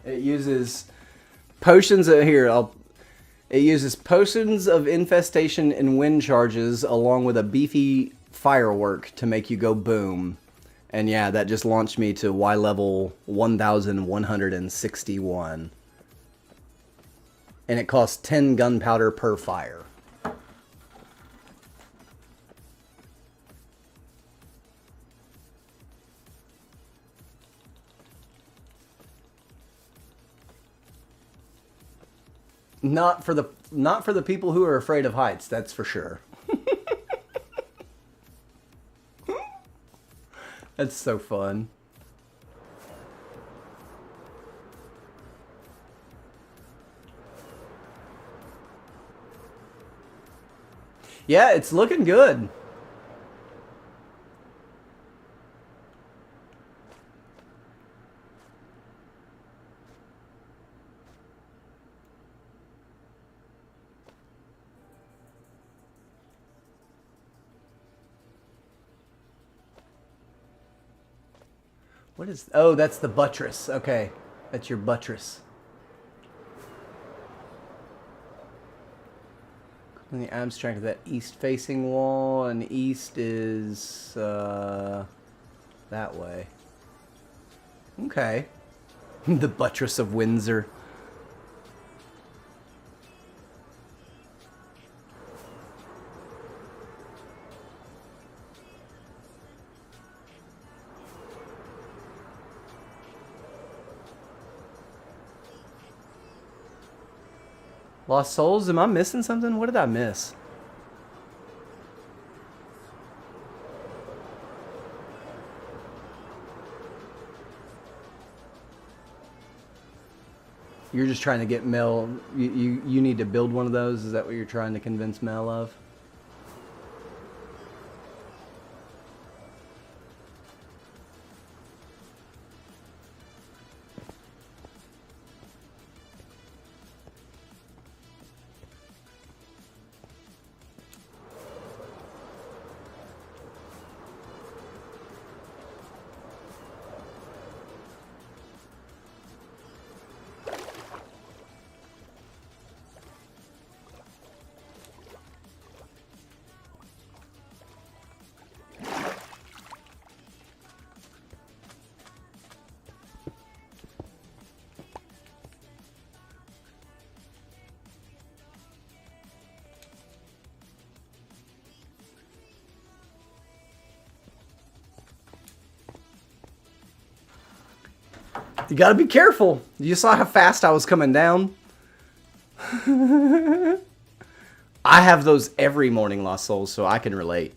It uses potions of it uses potions of infestation and wind charges along with a beefy firework to make you go boom. And yeah, that just launched me to Y level 1161. And it costs 10 gunpowder per fire. Not for the people who are afraid of heights, that's for sure. That's so fun. Yeah, it's looking good. What is... Oh, that's the buttress. Okay. That's your buttress. In the abstract of that east-facing wall, and east is that way. Okay. The buttress of Windsor. Lost Souls? Am I missing something? What did I miss? You're just trying to get Mel. You need to build one of those. Is that what you're trying to convince Mel of? You got to be careful. You saw how fast I was coming down. I have those every morning, Lost Souls, so I can relate.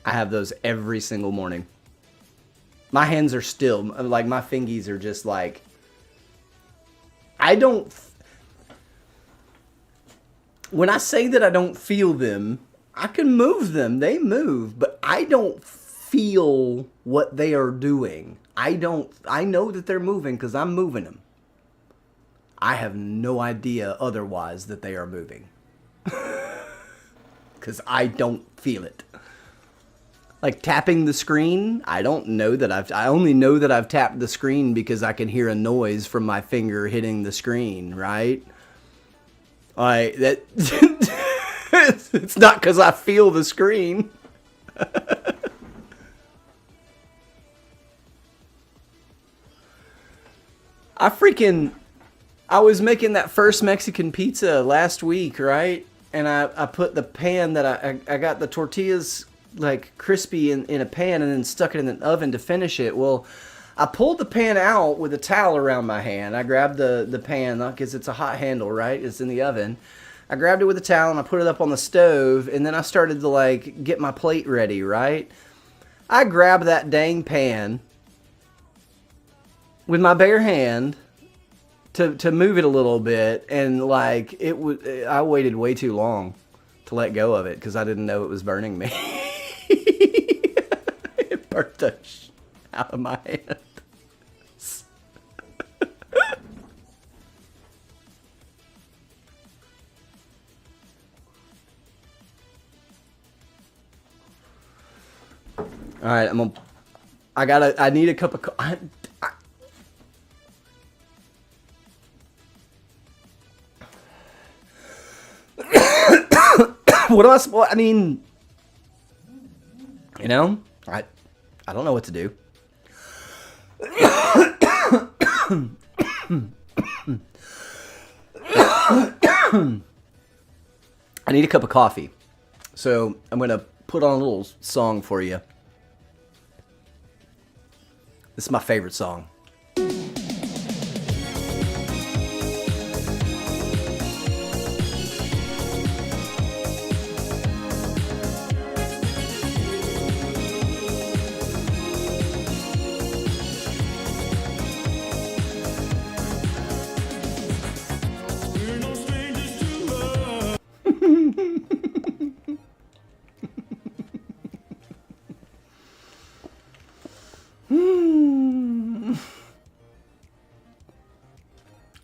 I have those every single morning. My hands are still, like, my fingies are just like, I don't, when I say that I don't feel them, I can move them. They move, but I don't feel what they are doing. I know that they're moving because I'm moving them. I have no idea otherwise that they are moving. Because I don't feel it. Like tapping the screen, I don't know that I only know that I've tapped the screen because I can hear a noise from my finger hitting the screen, right? It's not because I feel the screen. I was making that first Mexican pizza last week, right? And I put the pan that I got the tortillas like crispy in a pan and then stuck it in the oven to finish it. Well, I pulled the pan out with a towel around my hand. I grabbed the pan because it's a hot handle, right? It's in the oven. I grabbed it with a towel and I put it up on the stove and then I started to like get my plate ready, right? I grabbed that dang pan with my bare hand to move it a little bit, and like I waited way too long to let go of it because I didn't know it was burning me. It burnt the out of my hand. All right, I need a cup of coffee. What am I supposed? I mean, you know, I don't know what to do. I need a cup of coffee, so I'm gonna put on a little song for you. This is my favorite song.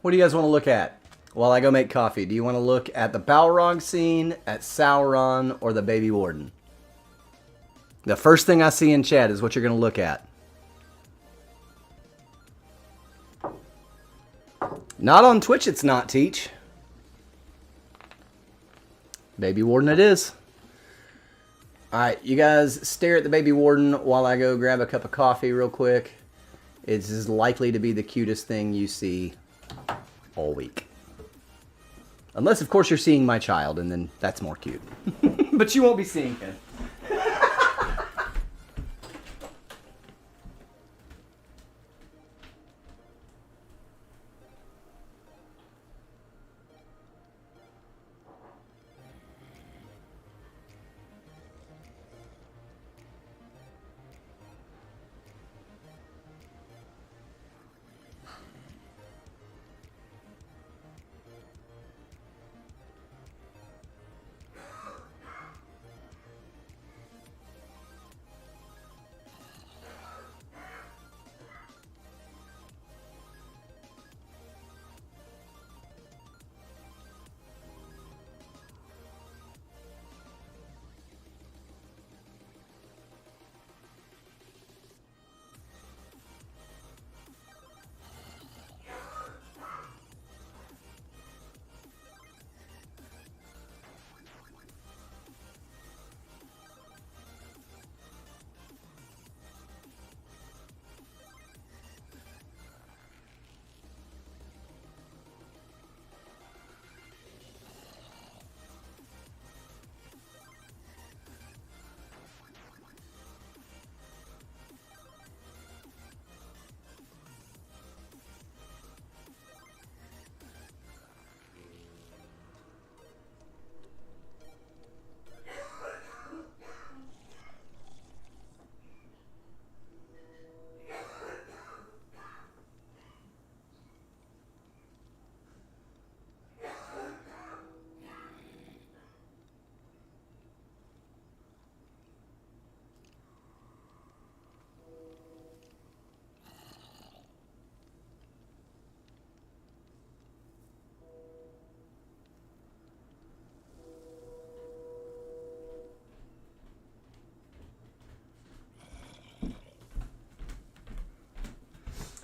What do you guys want to look at while I go make coffee? Do you want to look at the Balrog scene, at Sauron, or the Baby Warden? The first thing I see in chat is what you're going to look at. Not on Twitch, it's not, Teach. Baby Warden it is. Alright, you guys stare at the Baby Warden while I go grab a cup of coffee real quick. It's likely to be the cutest thing you see all week. Unless, of course, you're seeing my child, and then that's more cute. But you won't be seeing him.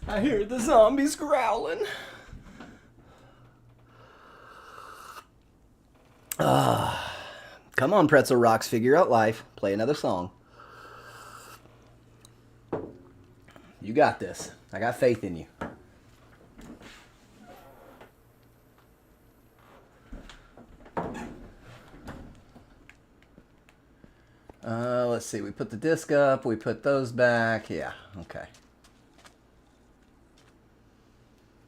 I hear the zombies growling. Come on, Pretzel Rocks, figure out life. Play another song. You got this. I got faith in you. Let's see. We put the disc up. We put those back. Yeah, okay.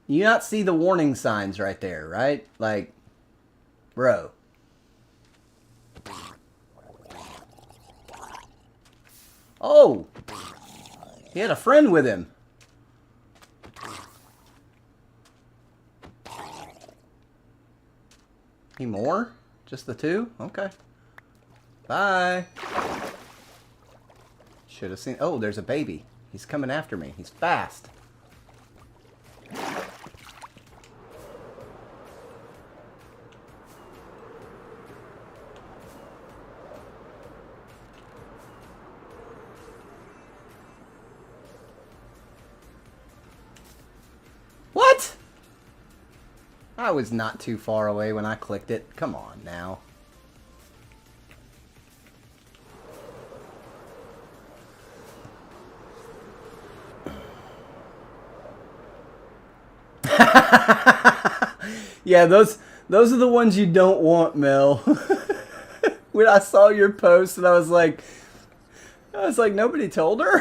You not see the warning signs right there, right? Like, bro. Oh! He had a friend with him. Any more? Just the two? Okay. Bye. Should have seen... Oh, there's a baby. He's coming after me. He's fast. What? I was not too far away when I clicked it. Come on now. Yeah, those are the ones you don't want, Mel. When I saw your post and I was like nobody told her.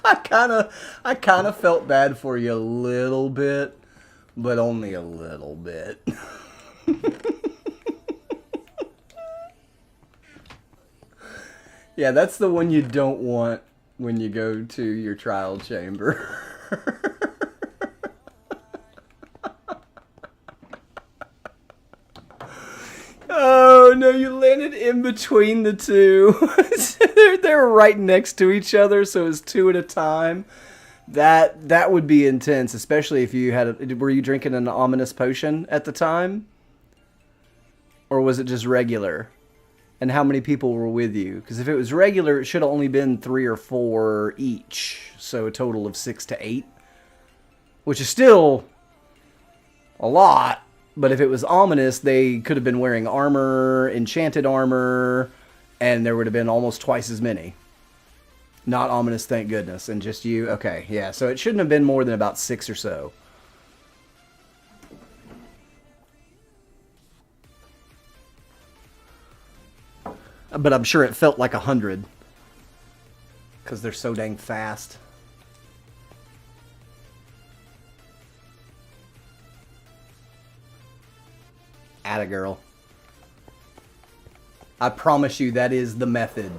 I kind of felt bad for you a little bit, but only a little bit. Yeah, that's the one you don't want when you go to your trial chamber. Oh no, you landed in between the two. They're right next to each other, so it's two at a time. That would be intense, especially if you had were you drinking an ominous potion at the time? Or was it just regular? And how many people were with you? Because if it was regular, it should have only been 3 or 4 each. So a total of 6 to 8. Which is still a lot. But if it was ominous, they could have been wearing armor, enchanted armor, and there would have been almost twice as many. Not ominous, thank goodness. And just you. Okay, yeah. So it shouldn't have been more than about 6 or so. But I'm sure it felt like 100. Because they're so dang fast. Atta girl. I promise you that is the method.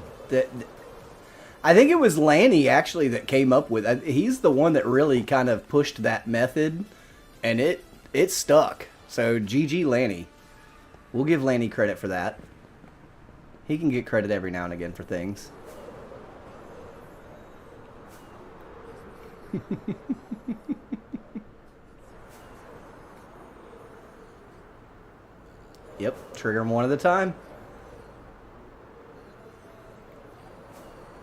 I think it was Lanny actually that came up with it. He's the one that really kind of pushed that method. And it stuck. So GG Lanny. We'll give Lanny credit for that. He can get credit every now and again for things. Yep, trigger them one at a time.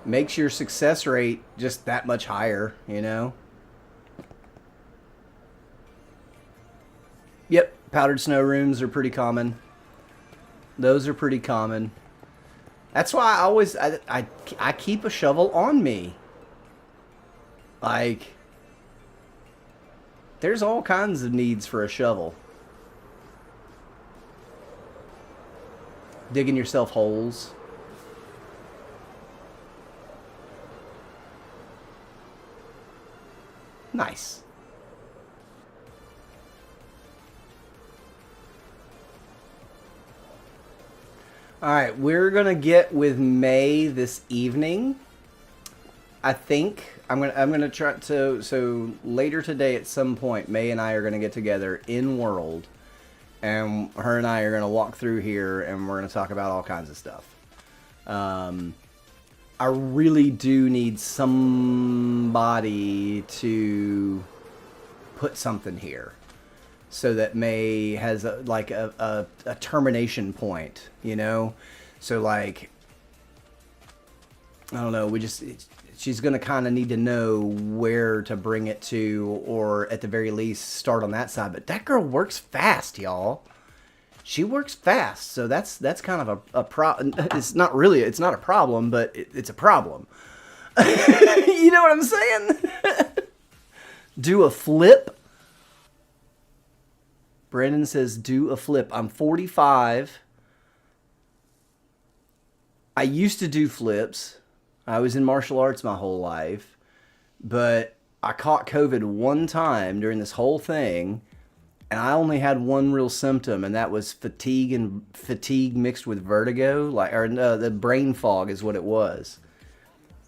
Makes your success rate just that much higher, you know? Yep, powdered snow rooms are pretty common. Those are pretty common. That's why I always, I keep a shovel on me. Like, there's all kinds of needs for a shovel. Digging yourself holes. Nice. Alright, we're gonna get with May this evening. I think I'm gonna try to, so later today at some point, May and I are gonna get together in world, and her and I are gonna walk through here, and we're gonna talk about all kinds of stuff. I really do need somebody to put something here, so that May has a termination point, you know? So like, I don't know. She's going to kind of need to know where to bring it to, or at the very least start on that side. But that girl works fast, y'all. She works fast, so that's kind of a problem. It's not a problem, but it's a problem. You know what I'm saying? Do a flip. Brandon says, do a flip. I'm 45. I used to do flips. I was in martial arts my whole life. But I caught COVID one time during this whole thing. And I only had one real symptom, and that was fatigue mixed with vertigo. The brain fog is what it was.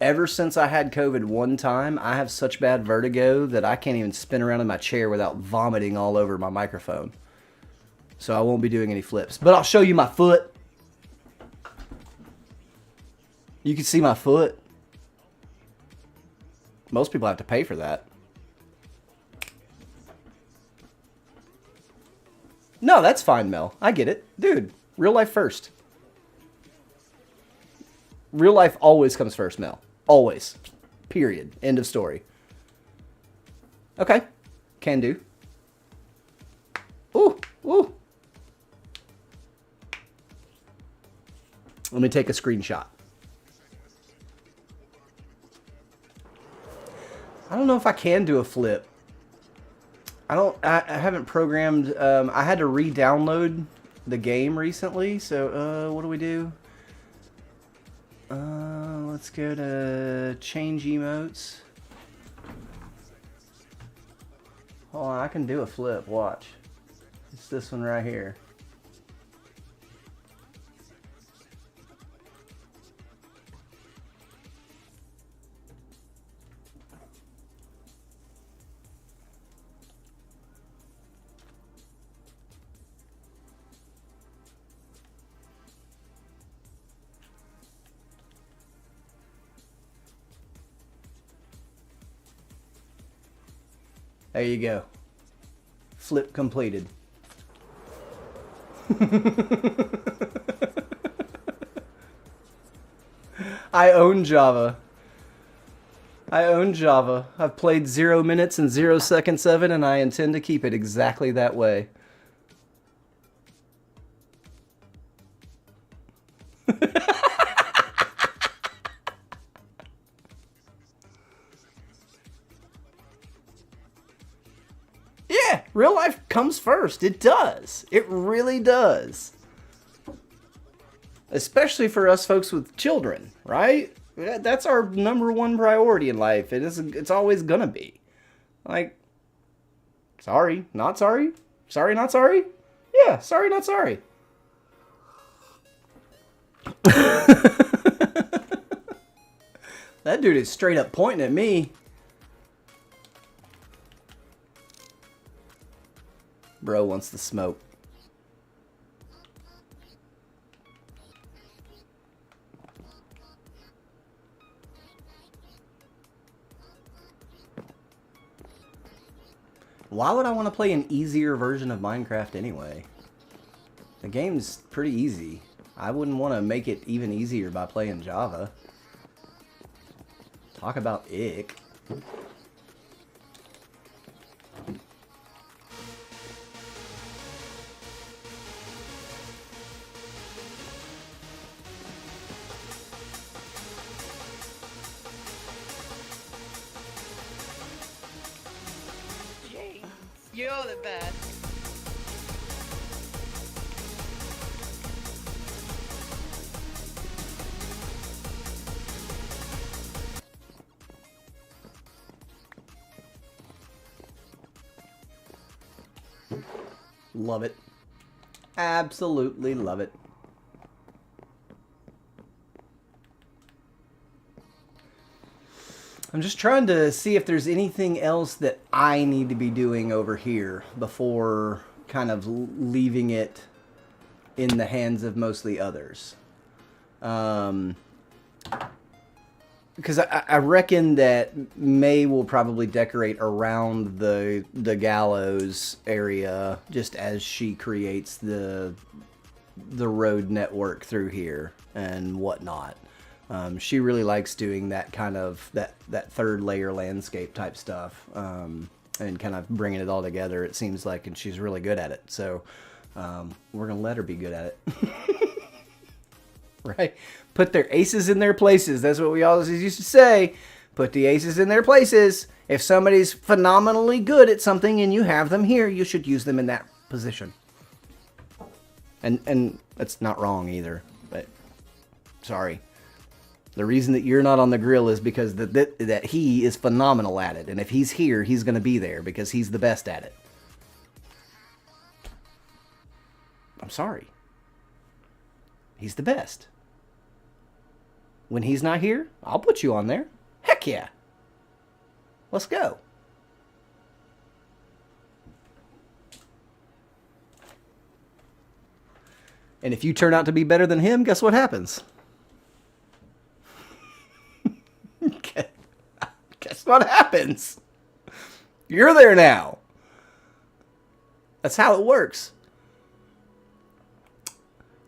Ever since I had COVID one time, I have such bad vertigo that I can't even spin around in my chair without vomiting all over my microphone. So I won't be doing any flips. But I'll show you my foot. You can see my foot. Most people have to pay for that. No, that's fine, Mel. I get it. Dude, real life first. Real life always comes first, Mel. Always. Period. End of story. Okay. Can do. Ooh. Ooh. Let me take a screenshot. I don't know if I can do a flip. I haven't programmed. I had to re-download the game recently. So, what do we do? Let's go to change emotes. Hold on, I can do a flip. Watch. It's this one right here. There you go. Flip completed. I own Java. I've played 0 minutes and 0 seconds of it, and I intend to keep it exactly that way. Real life comes first. It does. It really does. Especially for us folks with children, right? That's our number one priority in life. It's always gonna be. Like, sorry, not sorry? Sorry, not sorry? Yeah, sorry, not sorry. That dude is straight up pointing at me. Bro wants the smoke. Why would I want to play an easier version of Minecraft anyway? The game's pretty easy. I wouldn't want to make it even easier by playing Java. Talk about ick. You're the best. Love it. Absolutely love it. I'm just trying to see if there's anything else that I need to be doing over here before kind of leaving it in the hands of mostly others. Because I reckon that May will probably decorate around the gallows area just as she creates the road network through here and whatnot. She really likes doing that kind of that third layer landscape type stuff, and kind of bringing it all together. It seems like, and she's really good at it. So we're gonna let her be good at it, right? Put their aces in their places. That's what we always used to say. Put the aces in their places. If somebody's phenomenally good at something and you have them here, you should use them in that position. And that's not wrong either. But sorry. The reason that you're not on the grill is because that he is phenomenal at it. And if he's here, he's going to be there because he's the best at it. I'm sorry. He's the best. When he's not here, I'll put you on there. Heck yeah. Let's go. And if you turn out to be better than him, guess what happens? Guess what happens? You're there now. That's how it works.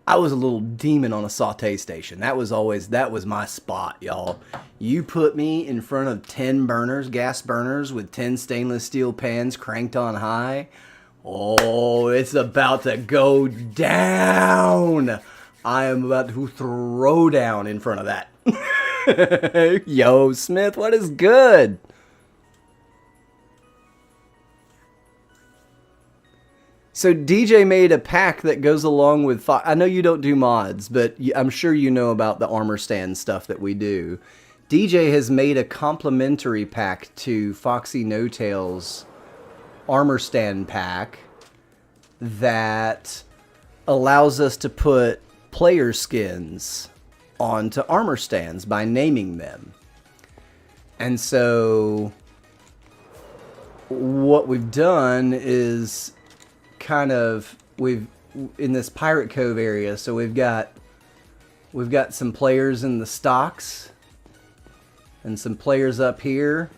I was a little demon on a saute station. That was my spot, y'all. You put me in front of 10 burners, gas burners with 10 stainless steel pans cranked on high. Oh, it's about to go down. I am about to throw down in front of that. Yo, Smith, what is good? So DJ made a pack that goes along with... I know you don't do mods, but I'm sure you know about the armor stand stuff that we do. DJ has made a complimentary pack to Foxy No Tail's armor stand pack that allows us to put player skins onto armor stands by naming them. And so what we've done is kind of we've in this Pirate Cove area, so we've got some players in the stocks and some players up here.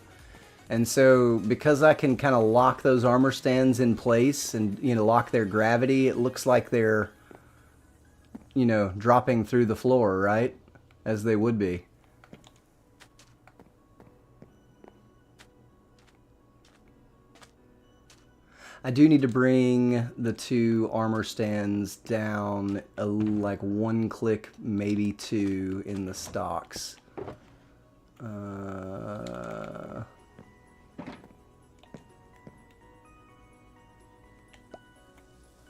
And so because I can kind of lock those armor stands in place and, you know, lock their gravity, it looks like they're, you know, dropping through the floor, right? As they would be. I do need to bring the two armor stands down like one click, maybe two in the stocks.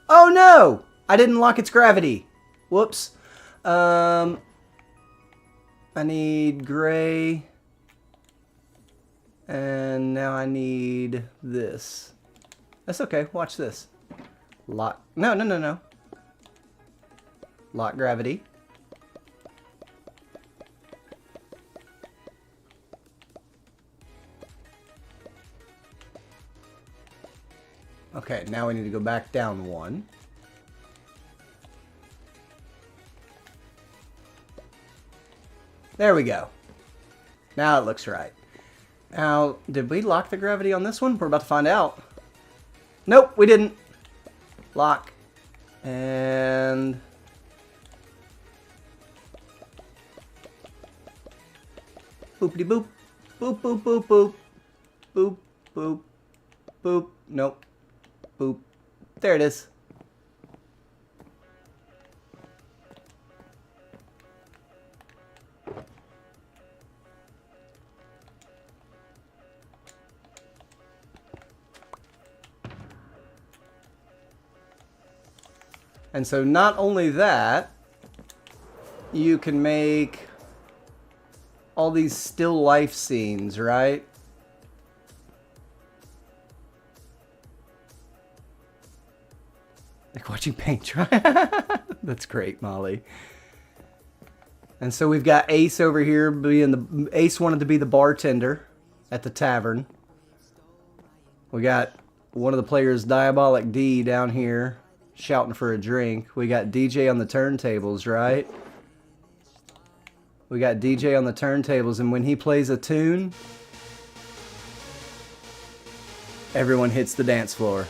Oh no! I didn't lock its gravity. Whoops. I need gray. And now I need this. That's okay. Watch this. Lock. No, no, no, no. Lock gravity. Okay, now we need to go back down one. There we go. Now it looks right. Now, did we lock the gravity on this one? We're about to find out. Nope, we didn't. Lock. And... boopity boop. Boop, boop, boop, boop. Boop, boop, boop. Nope. Boop. There it is. And so not only that, you can make all these still life scenes, right? Like watching paint dry. That's great, Molly. And so we've got Ace over here being the... Ace wanted to be the bartender at the tavern. We got one of the players, Diabolic D, down here shouting for a drink. We got DJ on the turntables, right? We got DJ on the turntables, and when he plays a tune, everyone hits the dance floor.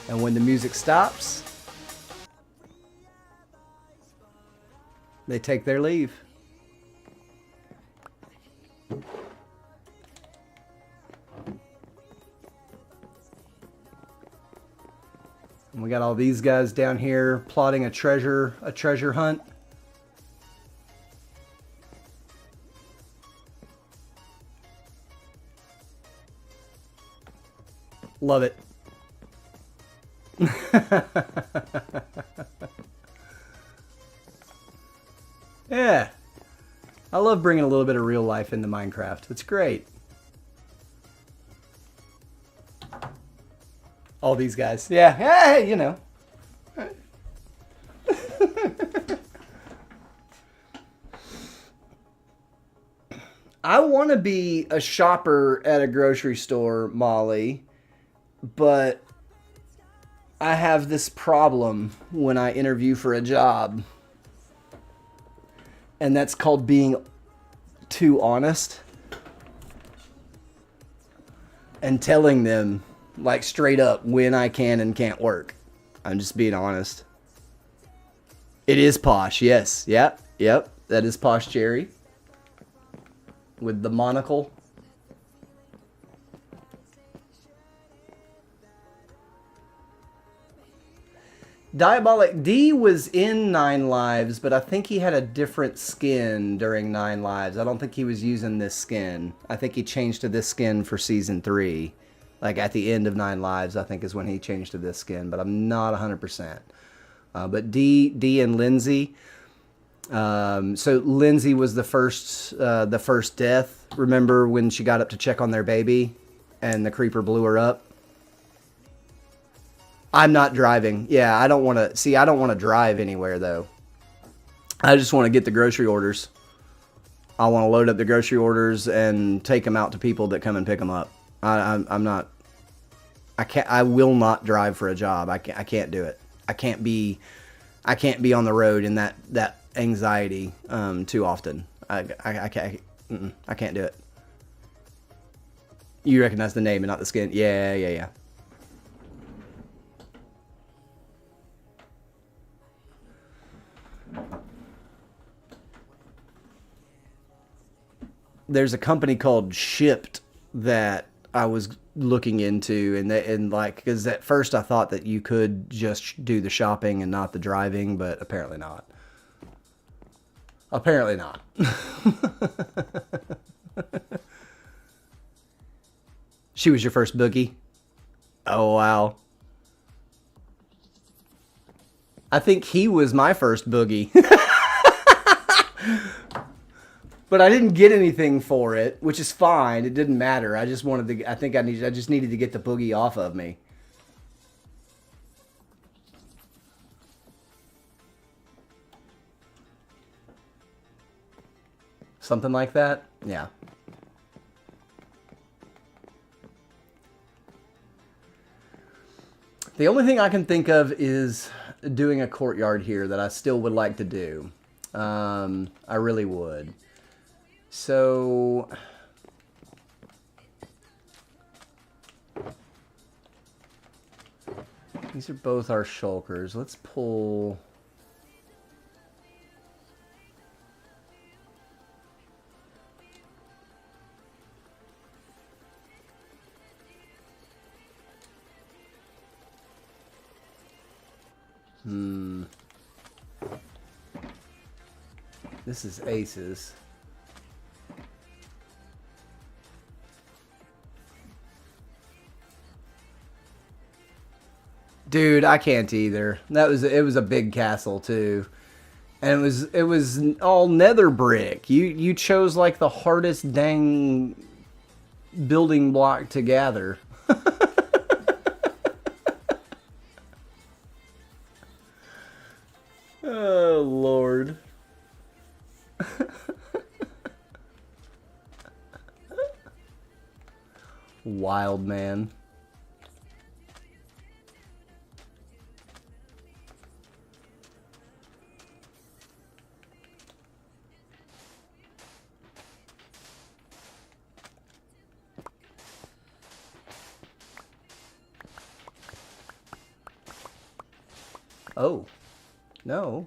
And when the music stops, They take their leave. And we got all these guys down here plotting a treasure hunt. Love it. Yeah. I love bringing a little bit of real life into Minecraft. It's great. All these guys. Yeah. Hey, you know. I want to be a shopper at a grocery store, Molly, but I have this problem when I interview for a job. And that's called being too honest. And telling them, like, straight up when I can and can't work. I'm just being honest. It is posh, yes. Yep. That is Posh Jerry. With the monocle. Diabolic D was in 9 Lives, but I think he had a different skin during 9 Lives. I don't think he was using this skin. I think he changed to this skin for Season 3. Like at the end of 9 Lives, I think is when he changed to this skin, but I'm not 100%. But D and Lindsay. So Lindsay was the first death. Remember when she got up to check on their baby and the creeper blew her up? I'm not driving. Yeah, I don't want to... See, I don't want to drive anywhere, though. I just want to get the grocery orders. I want to load up the grocery orders and take them out to people that come and pick them up. I'm not... I will not drive for a job. I can't do it. I can't be on the road in that anxiety too often. I can't do it. You recognize the name and not the skin. Yeah. There's a company called Shipped that I was looking into, and like, because at first I thought that you could just do the shopping and not the driving, but apparently not. Apparently not. She was your first boogie? Oh, wow. I think he was my first boogie. But I didn't get anything for it, which is fine. It didn't matter. I just wanted to... I just needed to get the boogie off of me. Something like that? Yeah. The only thing I can think of is doing a courtyard here that I still would like to do. I really would. So... these are both our shulkers. Let's pull... This is aces. Dude, I can't either. It was a big castle too. And it was all nether brick. You chose like the hardest dang building block to gather. Oh Lord. Wild man. Oh, no.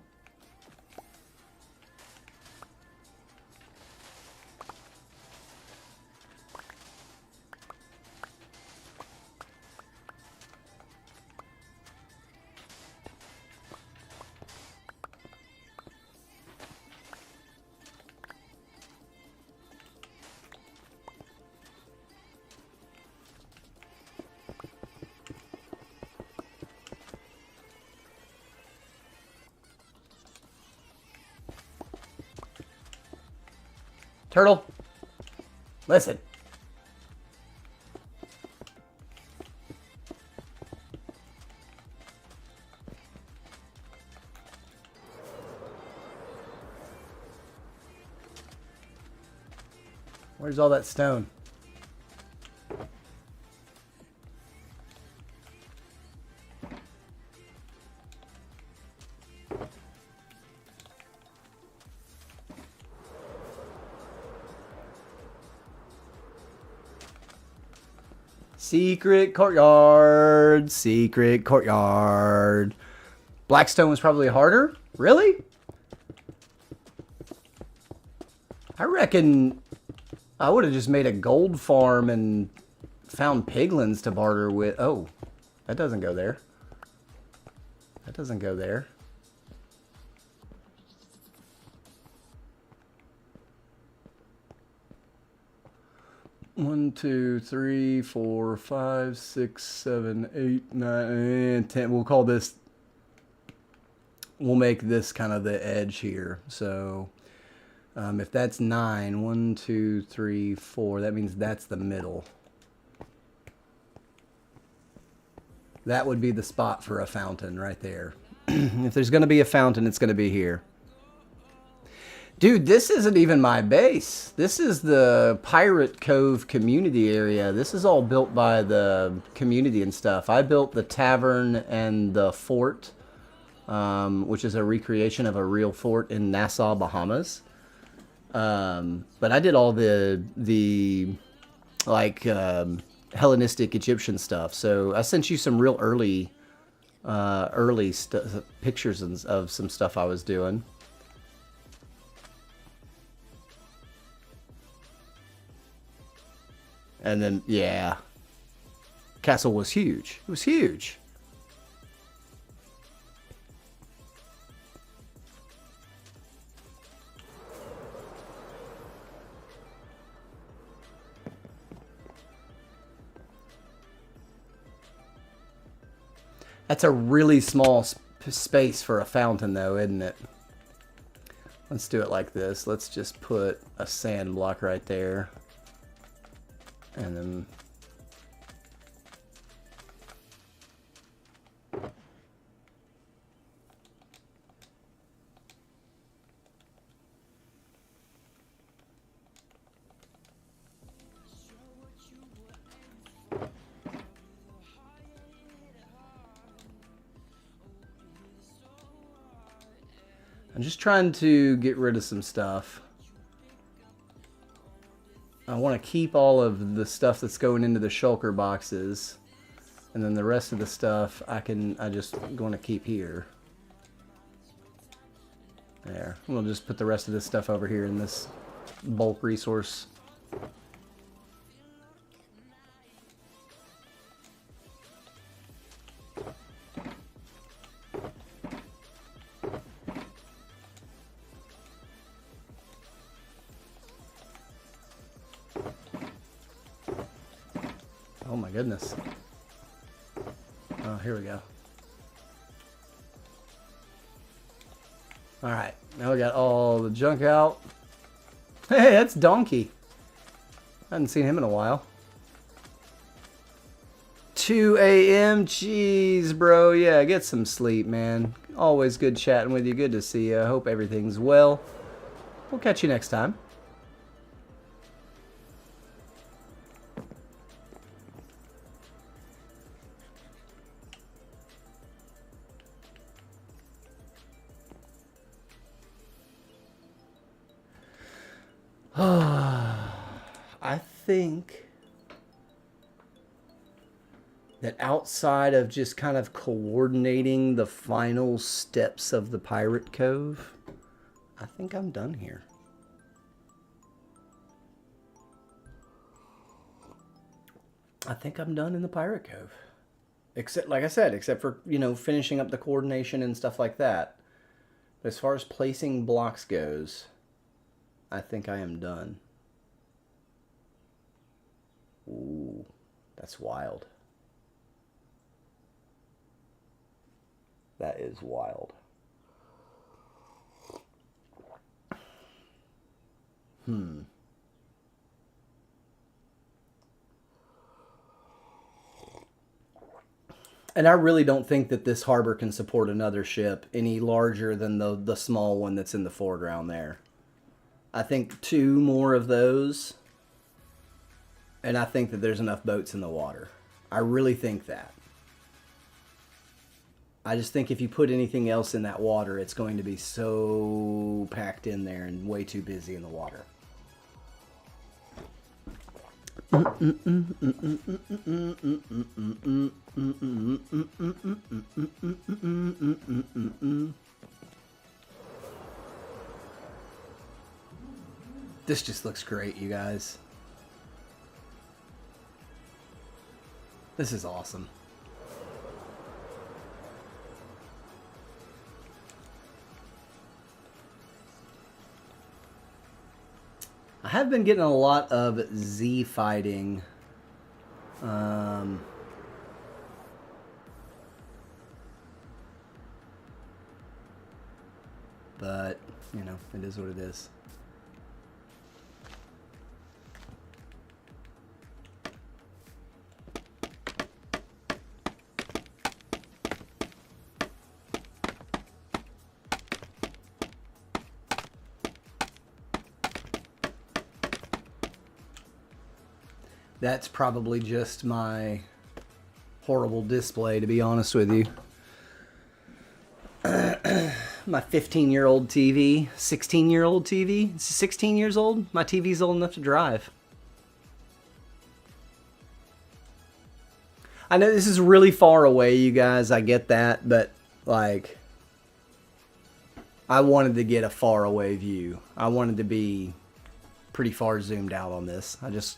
Turtle, listen. Where's all that stone? Secret courtyard. Secret courtyard. Blackstone was probably harder? Really? I reckon I would have just made a gold farm and found piglins to barter with. Oh, that doesn't go there. That doesn't go there. One, two, three, four, five, six, 7, 8, 9, and 10. We'll call this. We'll make this kind of the edge here. So if that's 9, 1, 2, 3, 4, that means that's the middle. That would be the spot for a fountain right there. If there's going to be a fountain, it's going to be here. Dude, this isn't even my base. This is the Pirate Cove community area. This is all built by the community and stuff. I built the tavern and the fort, which is a recreation of a real fort in Nassau, Bahamas. But I did all the like Hellenistic Egyptian stuff. So I sent you some real early pictures of some stuff I was doing. And then, yeah, castle was huge. It was huge. That's a really small space for a fountain, though, isn't it? Let's do it like this. Let's just put a sand block right there. And then I'm just trying to get rid of some stuff. I want to keep all of the stuff that's going into the shulker boxes, and then the rest of the stuff I just want to keep here. There. We'll just put the rest of this stuff over here in this bulk resource. Oh my goodness. Oh, here we go. Alright, now we got all the junk out. Hey, that's Donkey. I hadn't seen him in a while. 2 a.m. Jeez, bro. Yeah, get some sleep, man. Always good chatting with you. Good to see you. I hope everything's well. We'll catch you next time. I think that outside of just kind of coordinating the final steps of the Pirate Cove, I think I'm done here. I think I'm done in the Pirate Cove. Except, like I said, except for, you know, finishing up the coordination and stuff like that. But as far as placing blocks goes, I think I am done. Ooh, that's wild. That is wild. And I really don't think that this harbor can support another ship any larger than the small one that's in the foreground there. I think 2 more of those, and I think that there's enough boats in the water. I really think that. I just think if you put anything else in that water, it's going to be so packed in there and way too busy in the water. This just looks great, you guys. This is awesome. I have been getting a lot of Z fighting. But, you know, it is what it is. That's probably just my horrible display, to be honest with you. My 15-year-old TV, 16-year-old TV, 16 years old. My TV's old enough to drive. I know this is really far away, you guys. I get that, but like, I wanted to get a far away view. I wanted to be pretty far zoomed out on this. I just...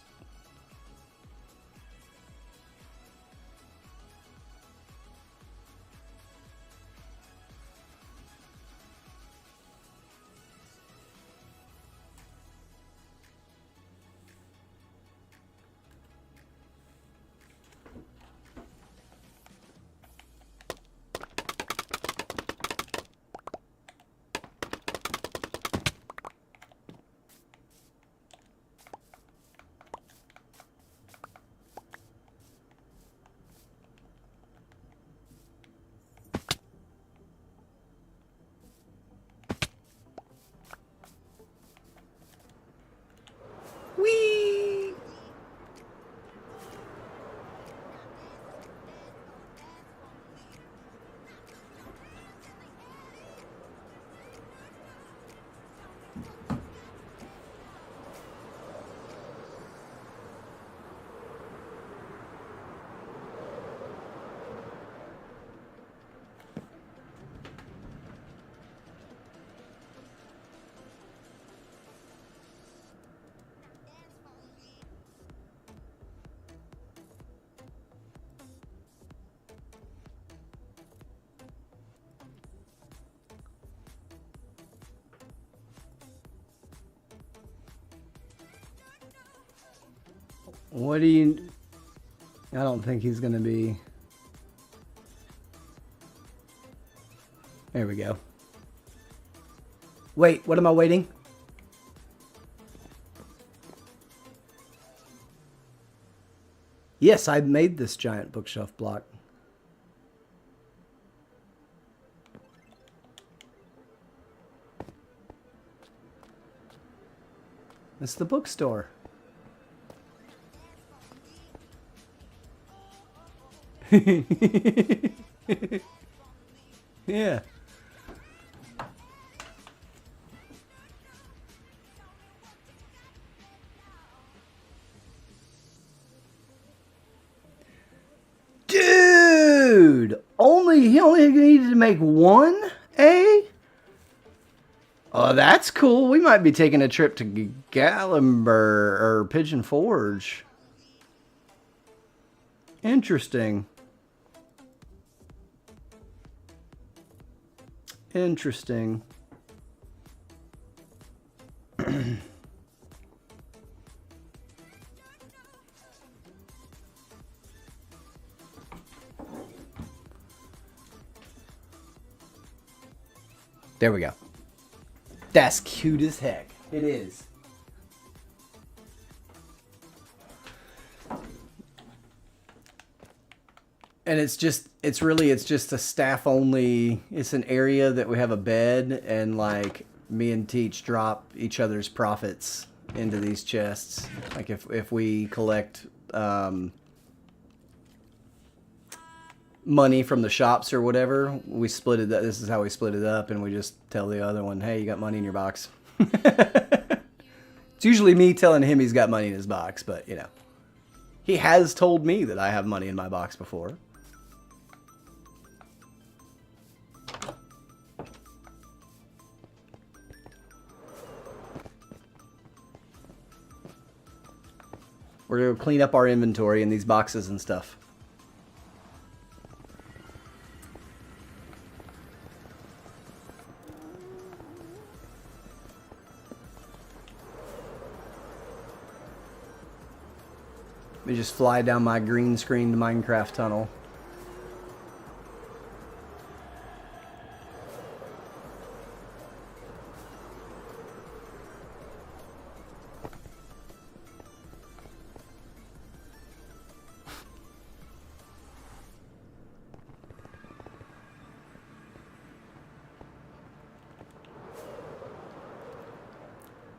Whee! What do you... I don't think he's going to be... There we go. Wait, what am I waiting? Yes, I made this giant bookshelf block. It's the bookstore. Yeah. Dude, he only needed to make one A? Oh, that's cool. We might be taking a trip to Gallimber or Pigeon Forge. Interesting. Interesting. There we go. That's cute as heck. It is. And it's it's just a staff only. It's an area that we have a bed, and like me and Teach drop each other's profits into these chests. Like if we collect money from the shops or whatever, we split it. This is how we split it up, and we just tell the other one, "Hey, you got money in your box." It's usually me telling him he's got money in his box, but you know, he has told me that I have money in my box before. We're going to clean up our inventory in these boxes and stuff. Let me just fly down my green screened Minecraft tunnel.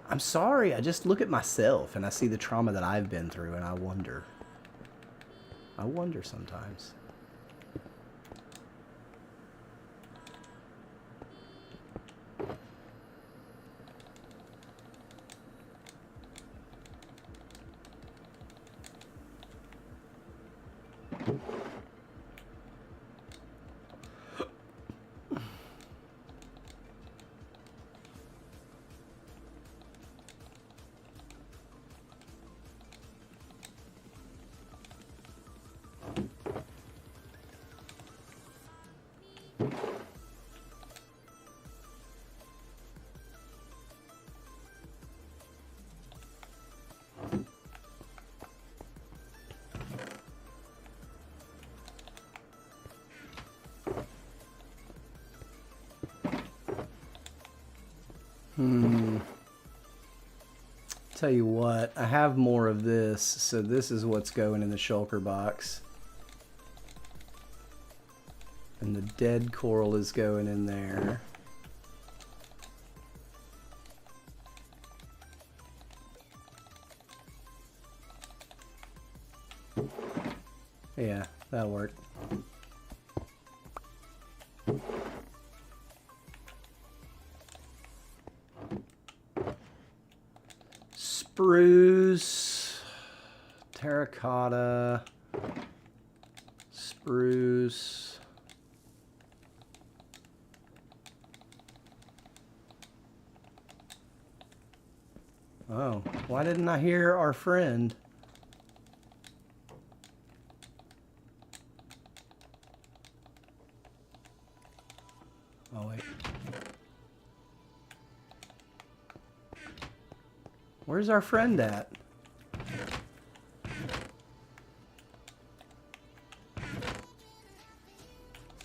I'm sorry, I just look at myself and I see the trauma that I've been through and I wonder. I wonder sometimes. Tell you what, I have more of this, so this is what's going in the shulker box. And the dead coral is going in there. Yeah, that'll work. Spruce, terracotta, spruce. Oh, why didn't I hear our friend? Oh, wait. Where's our friend at?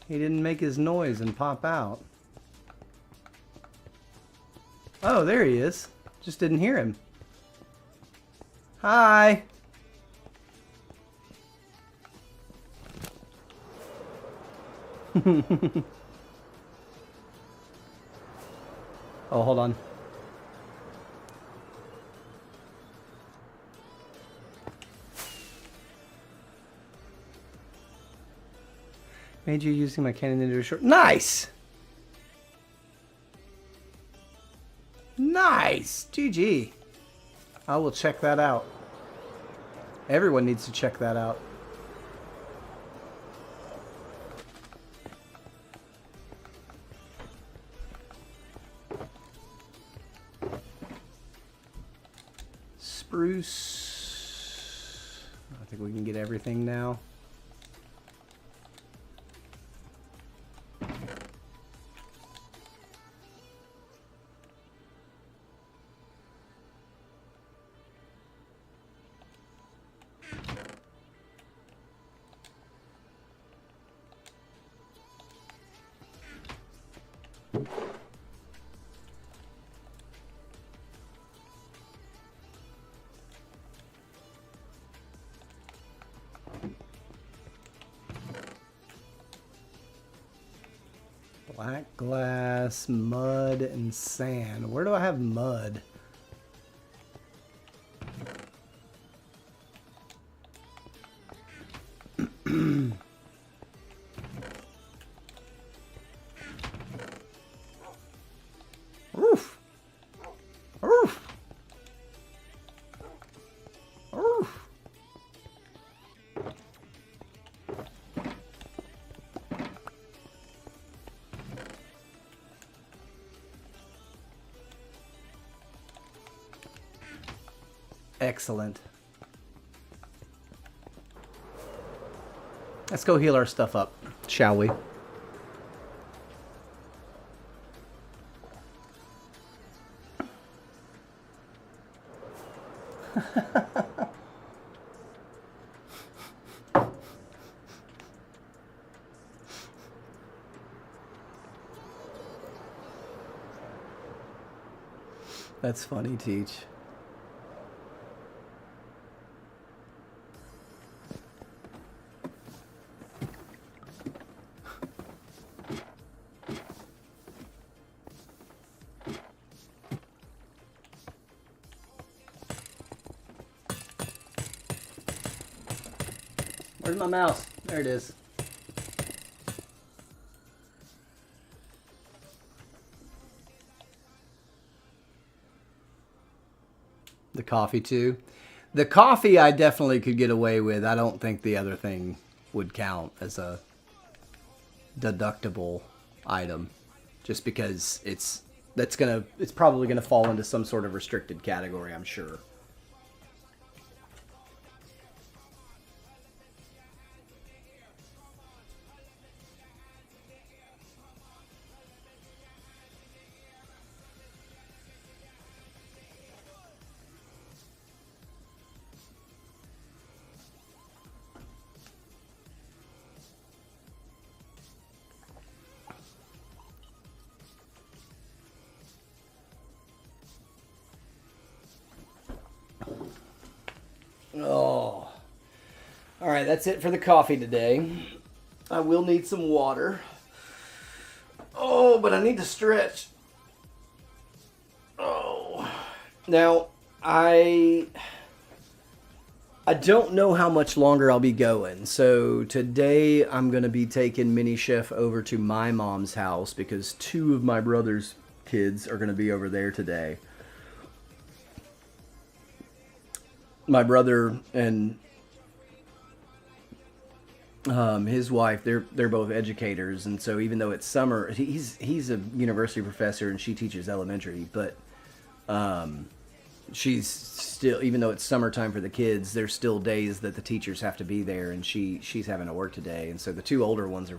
He didn't make his noise and pop out. Oh, there he is. Just didn't hear him. Hi. Oh, hold on. Made you using my cannon into a short. Nice! Nice! GG. I will check that out. Everyone needs to check that out. Spruce. I think we can get everything now. Black glass, mud, and sand. Where do I have mud? Oof. Oof. Oof. Excellent. Let's go heal our stuff up, shall we? That's funny, Teach. Where's my mouse? There it is. The coffee too. The coffee I definitely could get away with. I don't think the other thing would count as a deductible item, just because it's probably gonna fall into some sort of restricted category, I'm sure. Oh. All right, that's it for the coffee today. I will need some water. Oh, but I need to stretch. Oh. Now, I don't know how much longer I'll be going. So today I'm going to be taking Mini Chef over to my mom's house because 2 of my brother's kids are going to be over there today. My brother and his wife, they're both educators, and so even though it's summer, he's a university professor and she teaches elementary, but she's still, even though it's summertime for the kids, there's still days that the teachers have to be there, and she's having to work today, and so the 2 older ones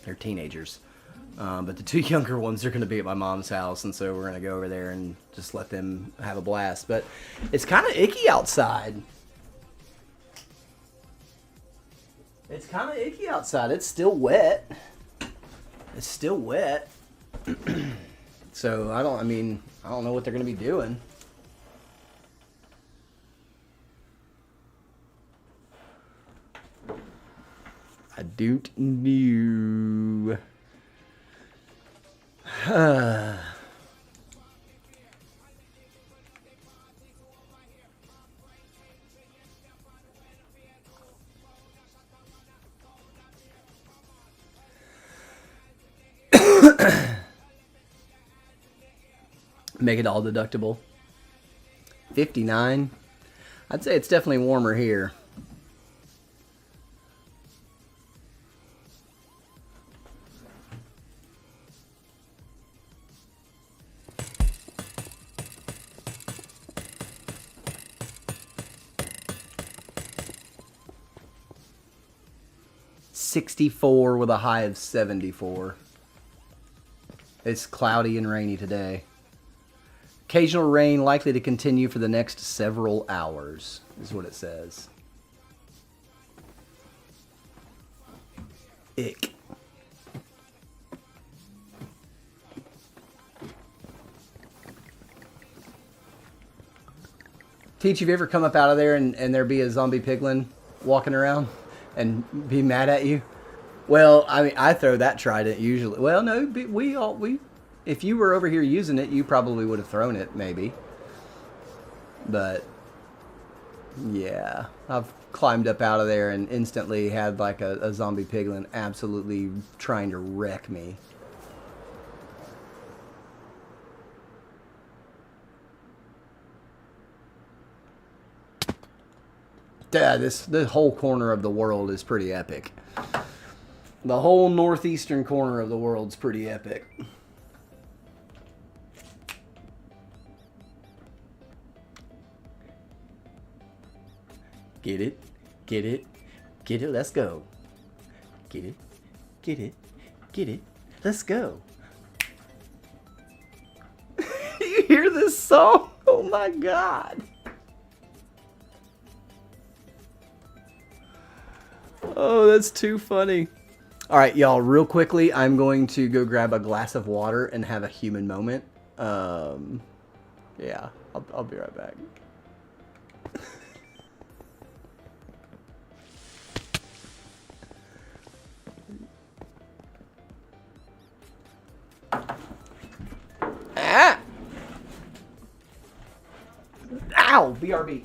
they're teenagers. But the 2 younger ones are going to be at my mom's house, and so we're going to go over there and just let them have a blast. But it's kind of icky outside. It's kind of icky outside. It's still wet. It's still wet. So I don't know what they're going to be doing. I don't know. Make it all deductible. 59. I'd say it's definitely warmer here. .64 with a high of 74. It's cloudy and rainy today. Occasional rain likely to continue for the next several hours, is what it says. Ick. Teach, have you ever come up out of there and there be a zombie piglin walking around and be mad at you? Well, I mean, I throw that trident usually. Well, no, we. If you were over here using it, you probably would have thrown it, maybe. But yeah, I've climbed up out of there and instantly had like a zombie piglin absolutely trying to wreck me. Yeah, the whole corner of the world is pretty epic. The whole northeastern corner of the world's pretty epic. Get it, get it, get it, let's go. Get it, get it, get it, let's go. You hear this song? Oh my God. Oh, that's too funny. All right, y'all, real quickly, I'm going to go grab a glass of water and have a human moment. Yeah, I'll be right back. Ah! Ow! BRB.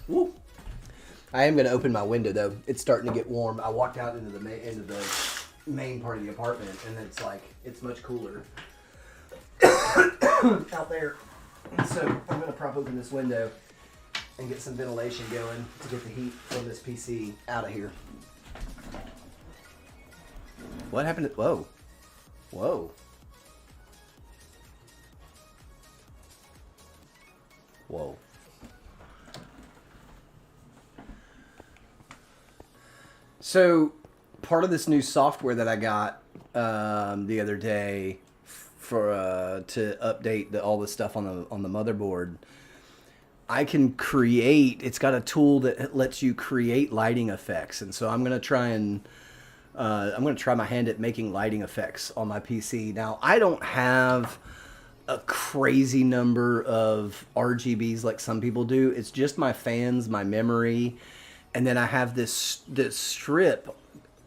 Woo. I am going to open my window though. It's starting to get warm. I walked out into the main part of the apartment, and it's like it's much cooler out there. And so I'm going to prop open this window and get some ventilation going to get the heat from this PC out of here. What happened to... Whoa. Whoa. Whoa. So, part of this new software that I got the other day for to update all the stuff on the motherboard, I can create. It's got a tool that lets you create lighting effects, and so I'm gonna try my hand at making lighting effects on my PC. Now, I don't have a crazy number of RGBs like some people do. It's just my fans, my memory. And then I have this strip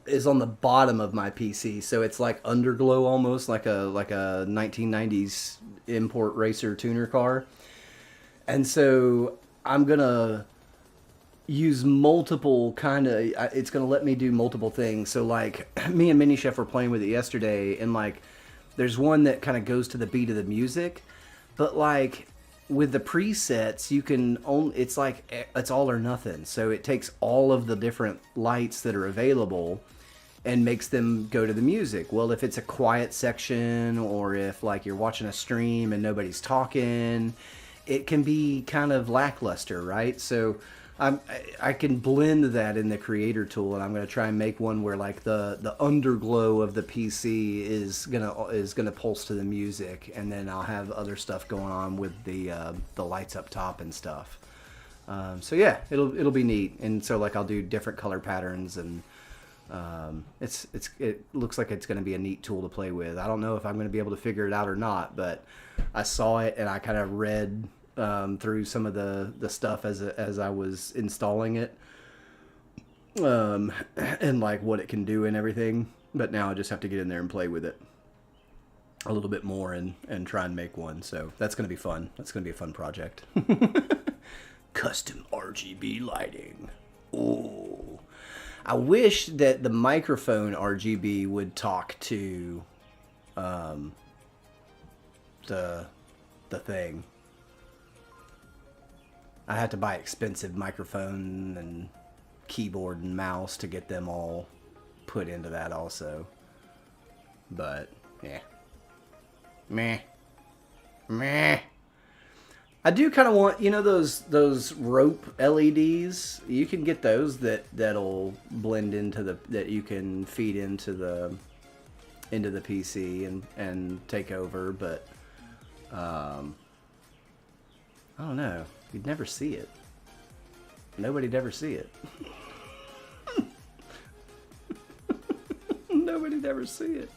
is on the bottom of my PC, so it's like underglow almost, like a 1990s import racer tuner car. And so I'm gonna use multiple it's gonna let me do multiple things. So like me and Mini Chef were playing with it yesterday, and like there's one that kind of goes to the beat of the music, but like with the presets, you can only, it's like, it's all or nothing. So it takes all of the different lights that are available and makes them go to the music. Well, if it's a quiet section, or if like you're watching a stream and nobody's talking, it can be kind of lackluster, right? So I can blend that in the creator tool, and I'm going to try and make one where like the underglow of the PC is gonna pulse to the music, and then I'll have other stuff going on with the lights up top and stuff. So yeah, it'll be neat. And so like I'll do different color patterns, and it looks like it's going to be a neat tool to play with. I don't know if I'm going to be able to figure it out or not, but I saw it and I kind of read through some of the stuff as I was installing it, and like what it can do and everything. But now I just have to get in there and play with it. a little bit more and try and make one. So that's going to be fun. That's going to be a fun project. Custom RGB lighting. Ooh. I wish that the microphone RGB would talk to the thing. I had to buy expensive microphone and keyboard and mouse to get them all put into that also. But yeah. Meh. I do kind of want, you know, those rope LEDs. You can get those that'll blend into that you can feed into the PC and take over. But I don't know. You'd never see it. Nobody'd ever see it. Nobody'd ever see it.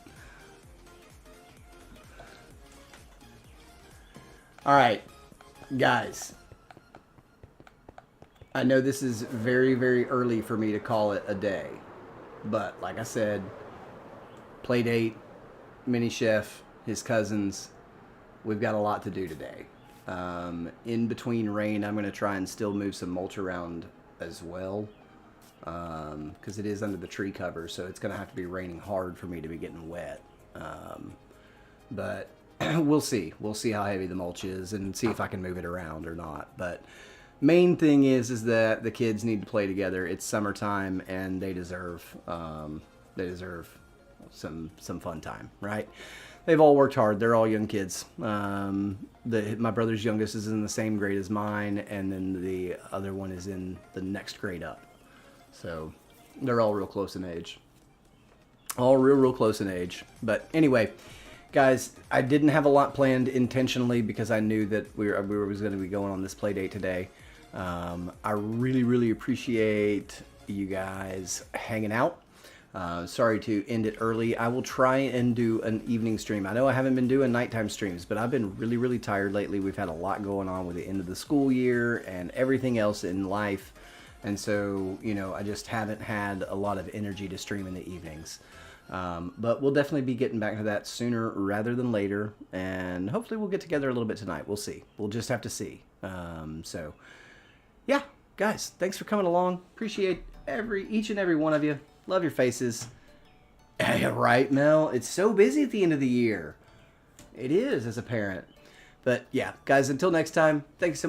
All right, guys. I know this is very, very early for me to call it a day. But like I said, Playdate, Mini Chef, his cousins, we've got a lot to do today. In between rain, I'm going to try and still move some mulch around as well. Because it is under the tree cover, so it's going to have to be raining hard for me to be getting wet. But we'll see. We'll see how heavy the mulch is and see if I can move it around or not. But main thing is that the kids need to play together. It's summertime and they deserve some fun time, right? They've all worked hard. They're all young kids. My brother's youngest is in the same grade as mine, and then the other one is in the next grade up. So they're all real close in age. All real close in age. But anyway, guys, I didn't have a lot planned intentionally because I knew that we was going to be going on this play date today. I really appreciate you guys hanging out. Sorry to end it early. I will try and do an evening stream. I know I haven't been doing nighttime streams, but I've been really tired lately. We've had a lot going on with the end of the school year and everything else in life. And so, you know, I just haven't had a lot of energy to stream in the evenings. But we'll definitely be getting back to that sooner rather than later. And hopefully we'll get together a little bit tonight. We'll see. We'll just have to see. So, yeah, guys, thanks for coming along. Appreciate each and every one of you. Love your faces. Yeah, right, Mel? It's so busy at the end of the year. It is as a parent. But, yeah, guys, until next time, thanks so much.